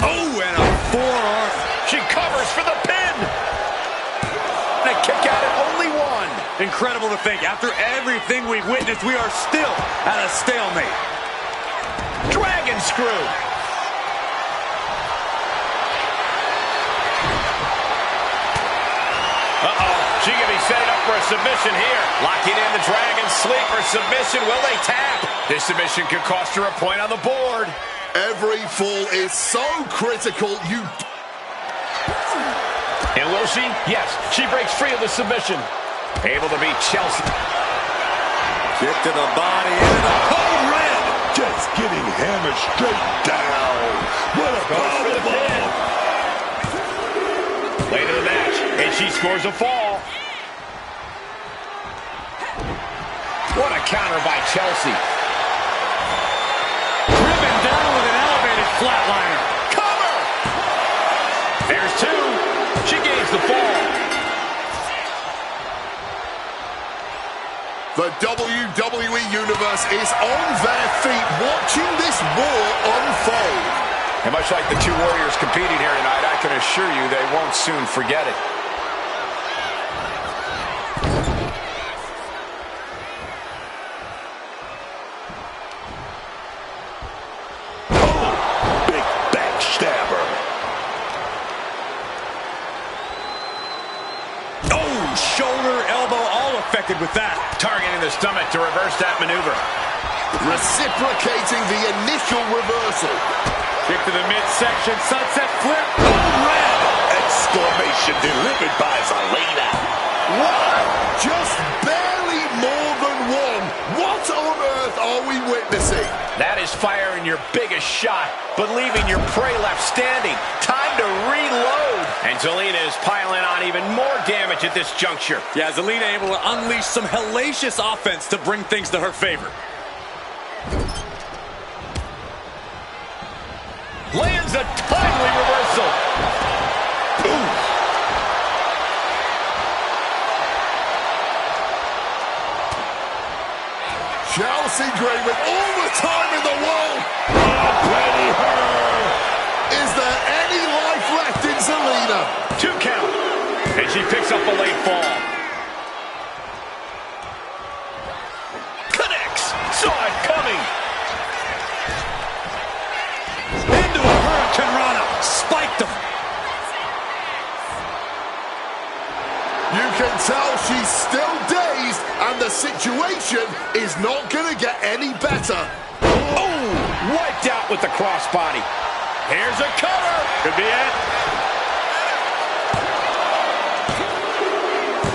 Oh, and a forearm. She covers for the pin. And a kick out at only one. Incredible to think. After everything we've witnessed, we are still at a stalemate. Dragon screw. Uh-oh. She could be setting up for a submission here. Locking in the Dragon sleeper submission. Will they tap? This submission could cost her a point on the board. Every fall is so critical. And will she? Yes. She breaks free of the submission. Able to beat Chelsea. Kick to the body into the code red. Just getting hammered straight down. What a power bomb. Late in the match, and she scores a fall. What a counter by Chelsea. Driven down with an elevated flatliner. Cover! There's two. She gains the fall. The WWE Universe is on their feet watching this war unfold. And much like the two warriors competing here tonight, I can assure you they won't soon forget it. Oh, big backstabber. Oh, shoulder, elbow, all affected with that. Targeting the stomach to reverse that maneuver. Reciprocating the initial reversal. Kick to the midsection, sunset flip. Oh, red! Exclamation delivered by Zelina. What? Just barely more than one. What on earth are we witnessing? That is firing your biggest shot, but leaving your prey left standing. Time to reload. And Zelina is piling on even more damage at this juncture. Yeah, Zelina able to unleash some hellacious offense to bring things to her favor. Lands a timely reversal. Ooh. Chelsea Green with all the time in the world. Oh, Betty her. Is there any life left in Zelina? 2 count. And she picks up a late fall. Connects. Saw it coming. Into a Hurricane Rana. Spiked him. You can tell she's still dazed, and the situation is not going to get any better. Oh, wiped out with the crossbody. Here's a cover. Could be it.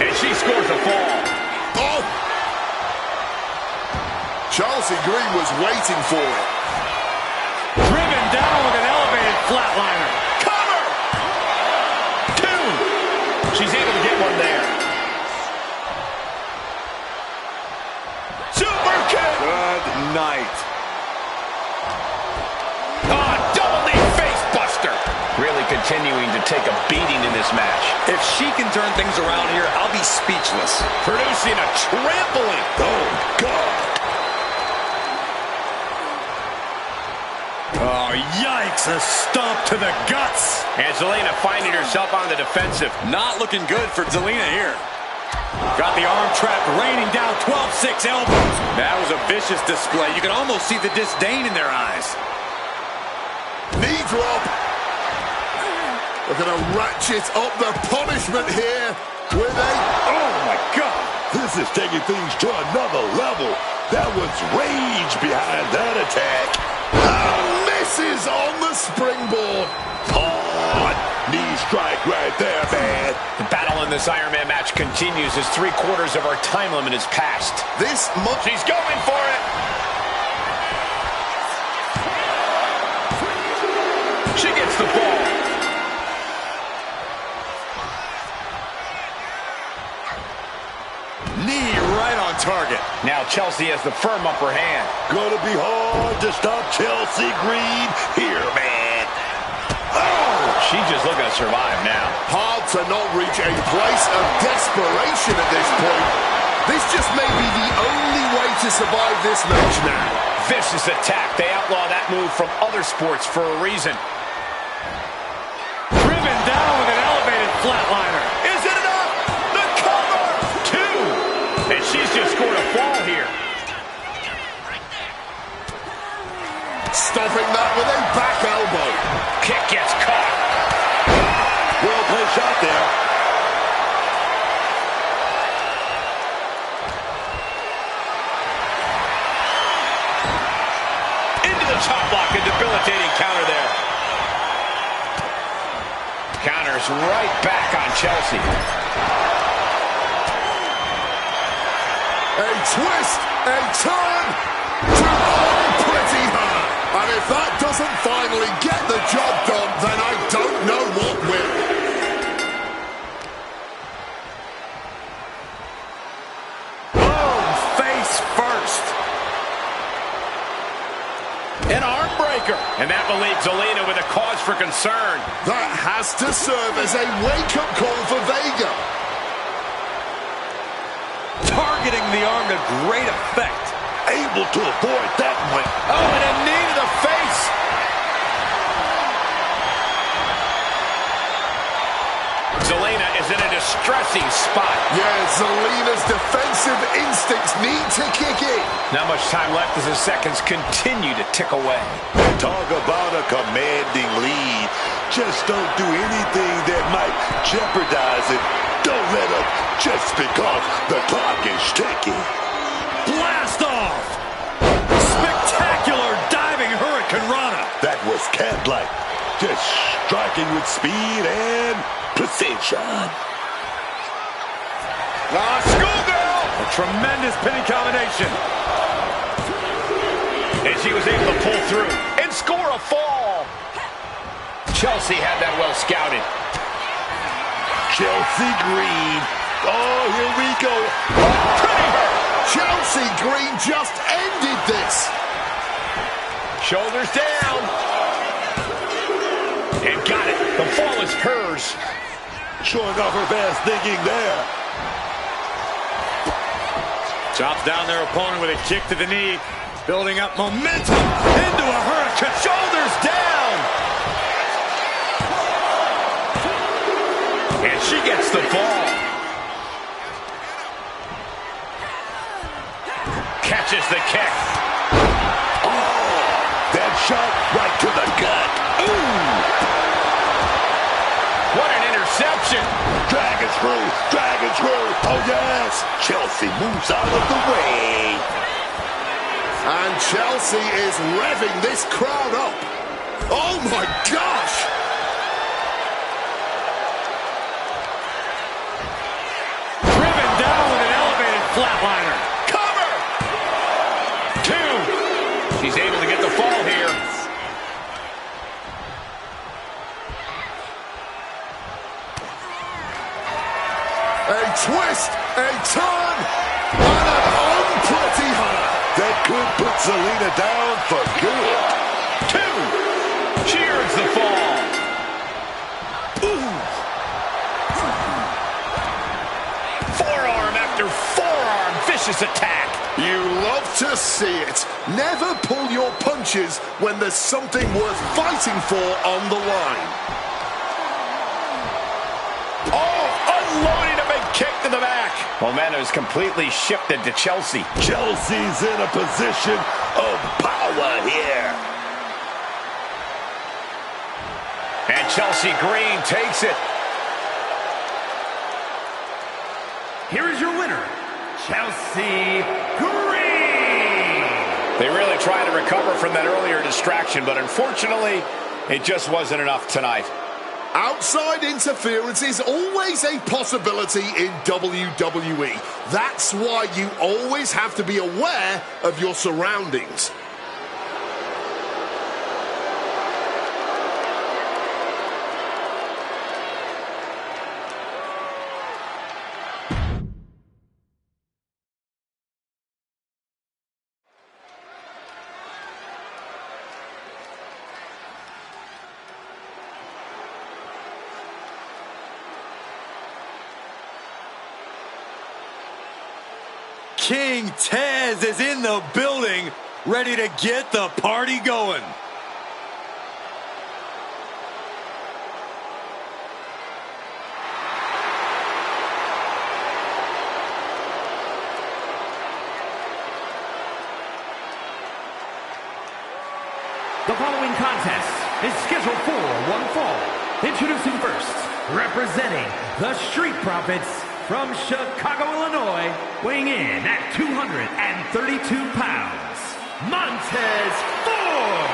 And she scores a fall. Oh! Chelsea Green was waiting for it. Driven down with an elevated flatliner. Cover! 2. She's able to get one there. Super kick! Good night. Double knee face buster. Really continuing to take a beating in this match. If she can turn things around here, I'll be speechless. Producing a trampling. Oh, God. Oh, yikes. A stomp to the guts. And Zelina finding herself on the defensive. Not looking good for Zelina here. Got the arm trap raining down 12-6 elbows. That was a vicious display. You can almost see the disdain in their eyes. Knee drop. We're going to ratchet up the punishment here with a... Oh, my God. This is taking things to another level. That was rage behind that attack. Misses on the springboard. Hard knee strike right there, man. The battle in this Iron Man match continues as 3/4 of our time limit is passed. She's going for it. She gets the ball. Knee right on target. Now Chelsea has the firm upper hand. Gonna be hard to stop Chelsea Green here, man. Oh, she's just looking to survive now. Hard to not reach a place of desperation at this point. This just may be the only way to survive this match now. Vicious attack. They outlaw that move from other sports for a reason. Driven down with an elevated flatliner. Is it enough? The cover! 2. And she's just scored a fall here. Stopping that with a back elbow. Kick gets caught. Well played shot there. Into the top block, a debilitating counter there. Counters right back on Chelsea. A twist, a turn, to pretty her. And if that doesn't finally get the job done, then I don't know what will. Boom, face first. An arm breaker. And that will leave Zelina with a cause for concern. That has to serve as a wake-up call for Vega. Targeting the arm to great effect. Able to avoid that one. Oh, and a knee to the face. Zelina is in a distressing spot. Yeah, Zelina's defensive instincts need to kick in. Not much time left as the seconds continue to tick away. Talk about a commanding lead. Just don't do anything that might jeopardize it. Don't let up just because the clock is ticking. Blast off! Spectacular diving Hurricane Rana. That That was cat-like. Just striking with speed and precision. Schoolgirl! A tremendous pinning combination. And she was able to pull through and score a fall. Chelsea had that well scouted. Chelsea Green. Oh, here we go. Chelsea Green just ended this. Shoulders down. And got it. The fall is hers. Showing off her fast thinking there. Chops down their opponent with a kick to the knee. Building up momentum into a hurricane. Shoulders down. And she gets the fall. Catches the kick. Oh, that shot right to the gut. Ooh. What an interception. Dragon screw, dragon screw. Oh, yes. Chelsea moves out of the way. And Chelsea is revving this crowd up. Oh, my gosh. Driven down with an elevated flatliner. Cover. 2. She's able to get the fall here. A twist, a turn, and an unpretty hunter. That could put Selena down for good. 2. Cheers the fall. Ooh. Forearm after forearm. Vicious attack. You love to see it. Never pull your punches when there's something worth fighting for on the line. Oh, unloading a big kick to the back. Momentum is completely shifted to Chelsea. Chelsea's in a position of power here. And Chelsea Green takes it. Here is your winner, Chelsea Green. They really tried to recover from that earlier distraction, but unfortunately, it just wasn't enough tonight. Outside interference is always a possibility in WWE. That's why you always have to be aware of your surroundings. King Taz is in the building, ready to get the party going. The following contest is scheduled for one fall. Introducing first, representing the Street Profits from Chicago, Illinois, weighing in at 232 pounds, Montez Ford.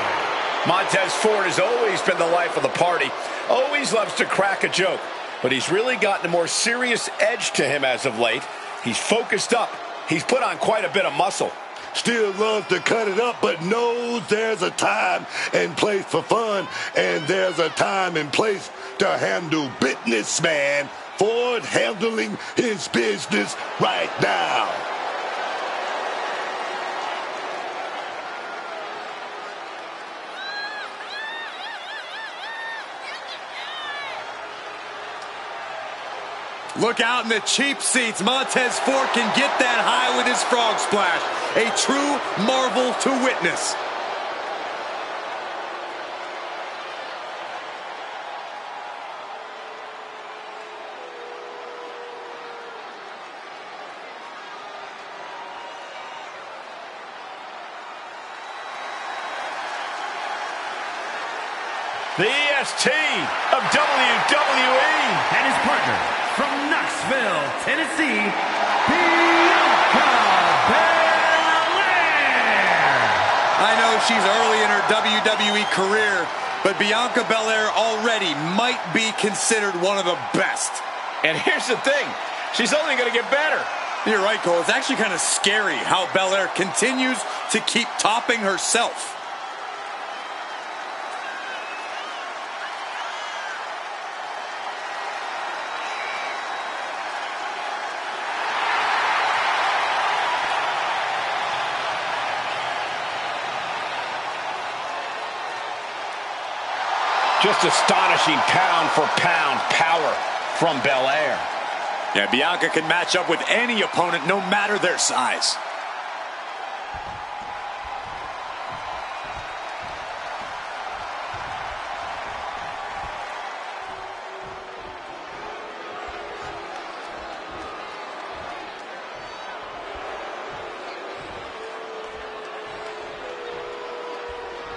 Montez Ford has always been the life of the party. Always loves to crack a joke, but he's really gotten a more serious edge to him as of late. He's focused up. He's put on quite a bit of muscle. Still loves to cut it up, but knows there's a time and place for fun, and there's a time and place to handle business, man. Ford handling his business right now. Look out in the cheap seats. Montez Ford can get that high with his frog splash. A true marvel to witness. The EST of WWE. And his partner from Knoxville, Tennessee, Bianca Belair. A I know she's early in her WWE career, but Bianca Belair already might be considered one of the best. And here's the thing, she's only going to get better. You're right, Cole. It's actually kind of scary how Belair continues to keep topping herself. Just astonishing pound-for-pound power from Belair. Yeah, Bianca can match up with any opponent, no matter their size.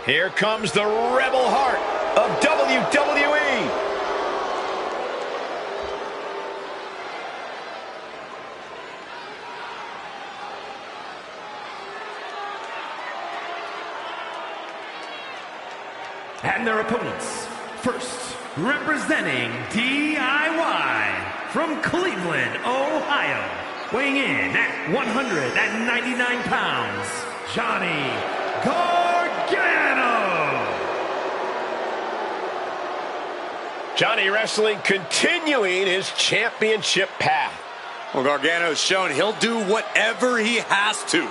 Here comes the rebel heart of WWE. And their opponents, first, representing DIY from Cleveland, Ohio, weighing in at 199 pounds, Johnny Gargano. Johnny Wrestling continuing his championship path. Well, Gargano's shown he'll do whatever he has to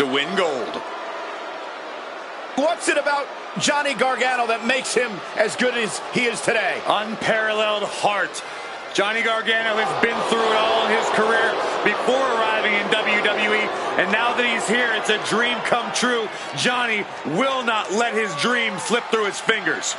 win gold. What's it about Johnny Gargano that makes him as good as he is today? Unparalleled heart. Johnny Gargano has been through it all in his career before arriving in WWE, and now that he's here, it's a dream come true. Johnny will not let his dream slip through his fingers.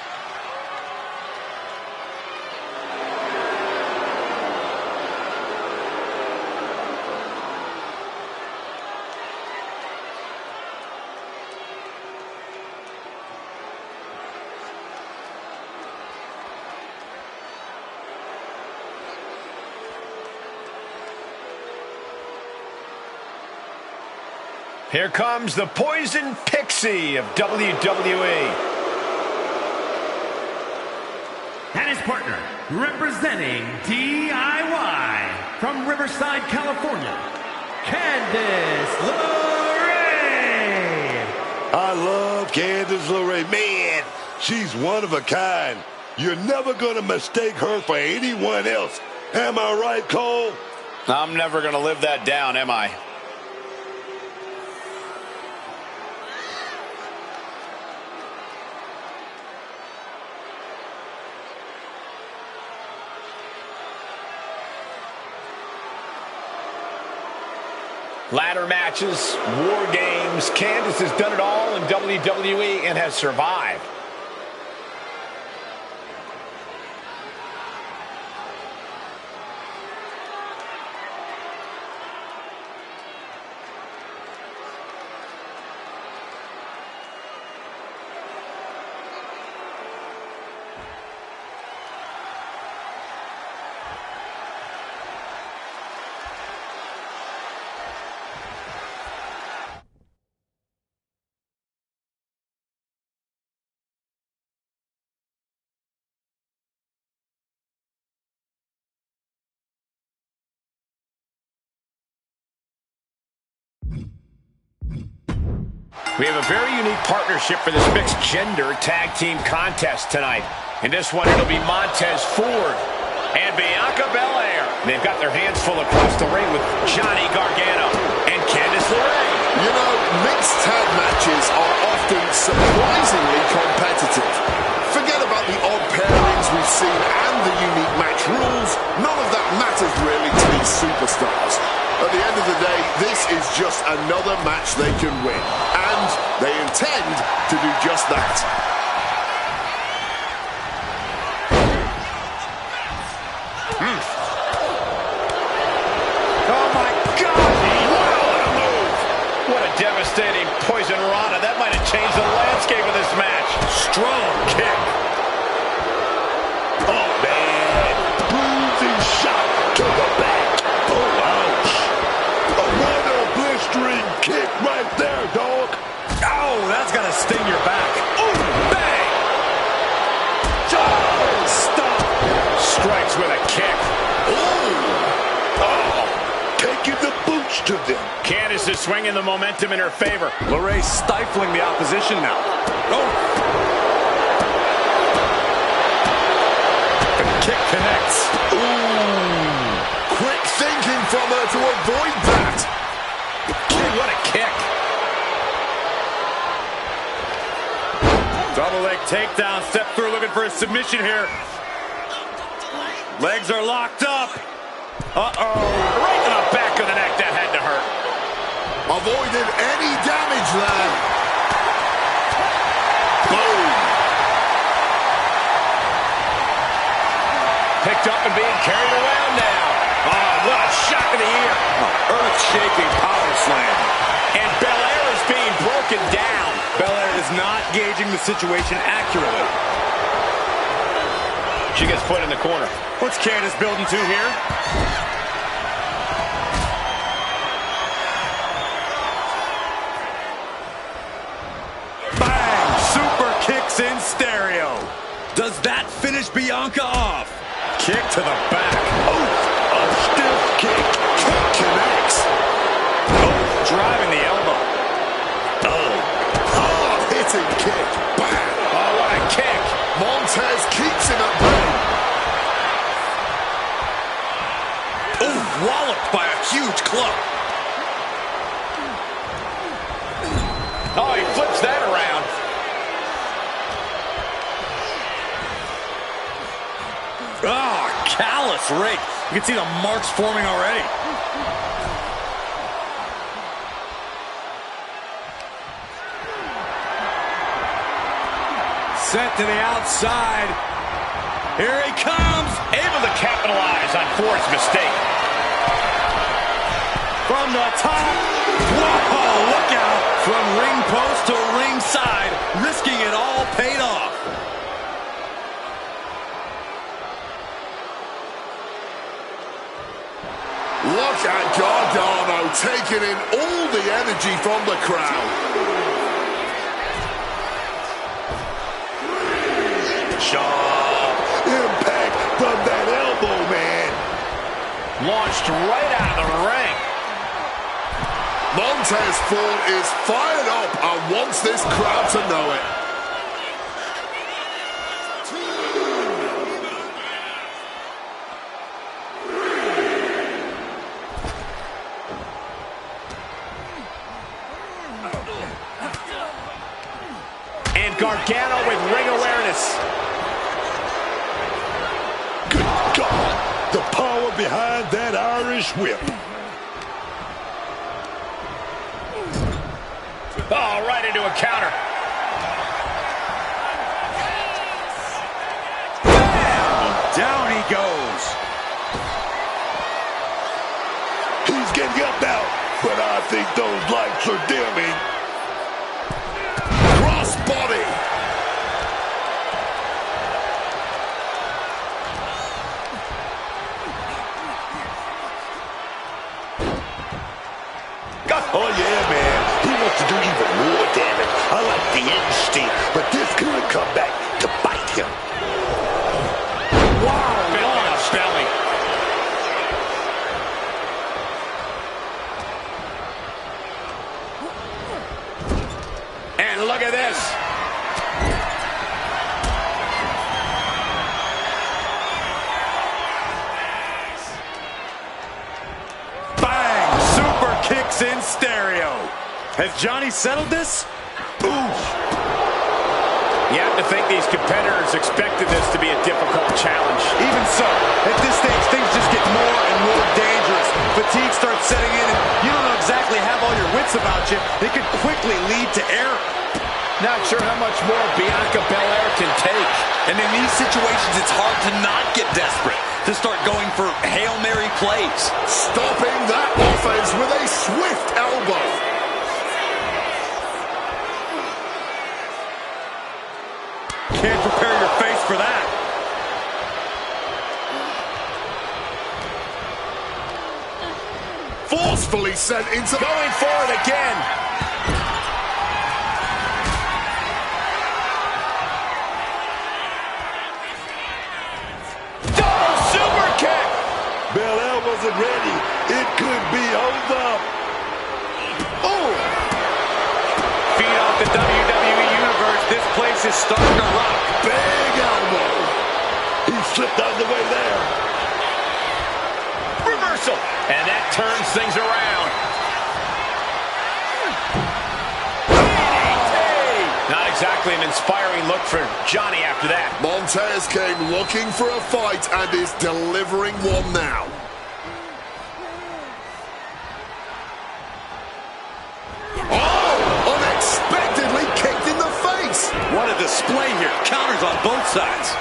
Here comes the Poison Pixie of WWE. And his partner, representing DIY from Riverside, California, Candice LeRae. I love Candice LeRae. Man, she's one of a kind. You're never going to mistake her for anyone else. Am I right, Cole? I'm never going to live that down, am I? Ladder matches, war games. Candice has done it all in WWE and has survived. We have a very unique partnership for this mixed gender tag team contest tonight. In this one, it'll be Montez Ford and Bianca Belair. They've got their hands full across the ring with Johnny Gargano and Candice LeRae. You know, mixed tag matches are often surprisingly competitive. Forget about the odd pairings we've seen and the unique match rules. None of that matters really to these superstars. At the end of the day, this is just another match they can win. And they intend to do just that. Oh my God! What a move! What a devastating poison rana. That might have changed the landscape of this match. Strong kick. Oh, man. Bruising shot to the back. Oh, ouch. A one-blistering kick right there, dog. Oh, that's got to to them. Candice is swinging the momentum in her favor. LeRae stifling the opposition now. Oh! The kick connects. Ooh. Quick thinking from her to avoid that. Ooh, what a kick. Double leg takedown. Step through looking for a submission here. Legs are locked up. Uh-oh. Right in the back of the neck. That had to hurt. Avoided any damage there. Boom. Picked up and being carried around now. Oh, what a shock of the ear. Earth-shaking power slam. And Belair is being broken down. Belair is not gauging the situation accurately. She gets put in the corner. What's Candice building to here? Bang! Super kicks in stereo. Does that finish Bianca off? Kick to the back. Oh, a stiff kick. Kick connects. Oh, driving the elbow. Oh, hard-hitting kick. Bang. Oh, what a kick. Montez keeps him at bay. Oh, walloped by a huge club. Oh, he flips that around. Ah, callous rake. You can see the marks forming already. Set to the outside. Here he comes. Able to capitalize on Ford's mistake. From the top. Whoa, look out. From ring post to ringside. Risking it all paid off. Look at Gargano taking in all the energy from the crowd. Sharp impact from that elbow, man. Launched right out of the ring. Montez Ford is fired up and wants this crowd to know it. And Gargano with ring awareness. Good God, the power behind that Irish whip. Oh, right into a counter. Down he goes. He's getting up now, but I think those lights are dimming. Cross body. Oh yeah, man. He wants to do even more damage. I like the instinct, but this could come back to bite him. Wow, belly on belly. And look at this. Bang! Super kicks in stereo. Has Johnny settled this? Ooh. You have to think these competitors expected this to be a difficult challenge. Even so, at this stage, things just get more and more dangerous. Fatigue starts setting in, and you don't know exactly have all your wits about you. It could quickly lead to error. Not sure how much more Bianca Belair can take. And in these situations, it's hard to not get desperate, to start going for Hail Mary plays. Stopping that offense with a swift elbow. Can't prepare your face for that. Forcefully sent into... Going forward again. Double super kick. Belair wasn't ready. It could be over. is starting to rock. Big elbow. He slipped out of the way there. Reversal. And that turns things around. Not exactly an inspiring look for Johnny after that. Montez came looking for a fight and is delivering one now. Oh! Unexpectedly kicked in the face. What a display here. Counters on both sides.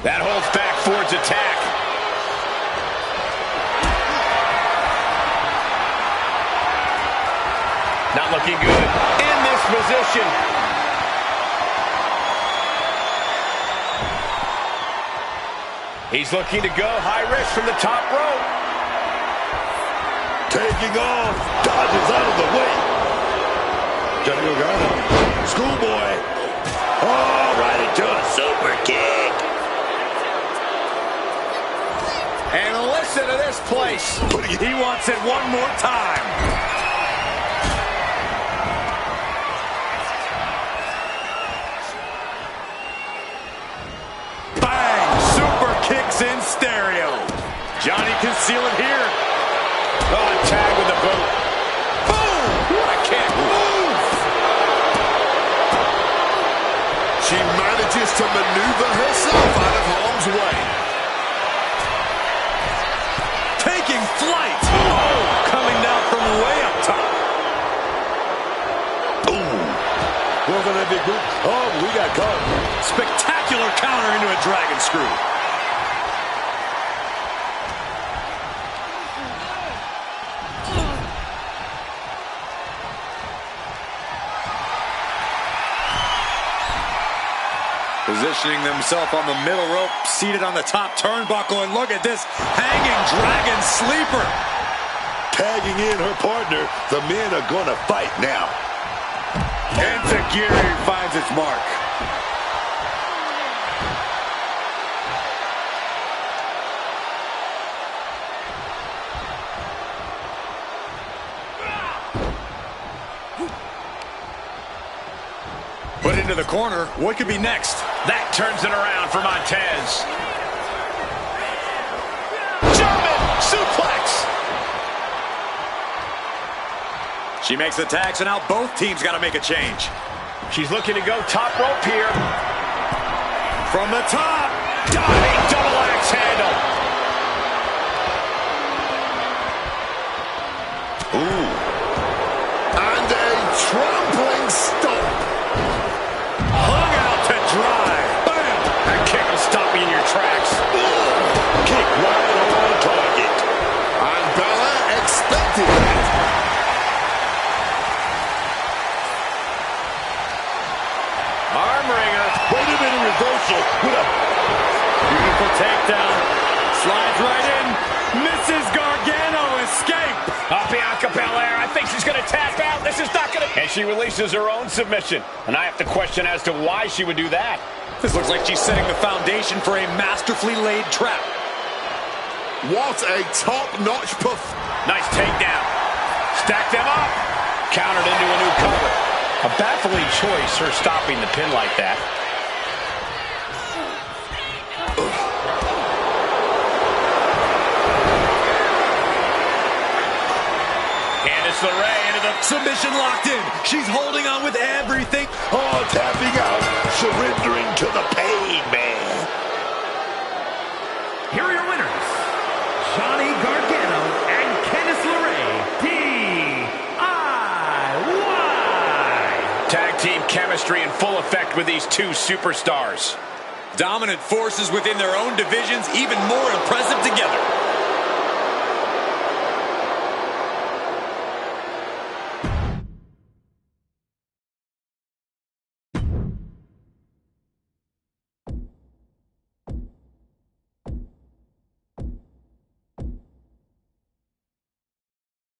That holds back Ford's attack. Not looking good in this position. He's looking to go high risk from the top rope. Taking off, dodges out of the way. Johnny Gargano, schoolboy. Oh, right into a super kick. And listen to this place. He wants it one more time. Kicks in stereo. Johnny can seal it here. Oh, tag with the boot. Boom! What a kick. Move! She manages to maneuver herself out of harm's way. Taking flight. Oh, coming down from way up top. Ooh. Wasn't a big boot. Oh, we got caught. Spectacular counter into a dragon screw. Positioning themselves on the middle rope, seated on the top turnbuckle, and look at this hanging dragon sleeper. Tagging in her partner, the men are going to fight now. Enziguri finds its mark. Put into the corner. What could be next? That turns it around for Montez. German suplex. She makes the tag, so now both teams got to make a change. She's looking to go top rope here. From the top. Diving double axe handle. Ooh. And a trampling stomp. Hung out to dry. Bam! That kick will stop you in your tracks. Kick right on target. And Bella expected that. Arm wringer. Wait a minute, reversal with a Beautiful takedown. Slides right in. Mrs. Gargano escape. Bianca Belair, I think she's going to tap out. This is not going to... And she releases her own submission. And I have to question as to why she would do that. This looks like she's setting the foundation for a masterfully laid trap. What a top-notch puff. Nice takedown. Stack them up. Countered into a new cover. A baffling choice, her stopping the pin like that. LeRae into the submission locked in. She's holding on with everything. Oh, tapping out, surrendering to the pain, man. Here are your winners, Johnny Gargano and Candice LeRae, DIY. Tag team chemistry in full effect with these two superstars. Dominant forces within their own divisions, even more impressive together.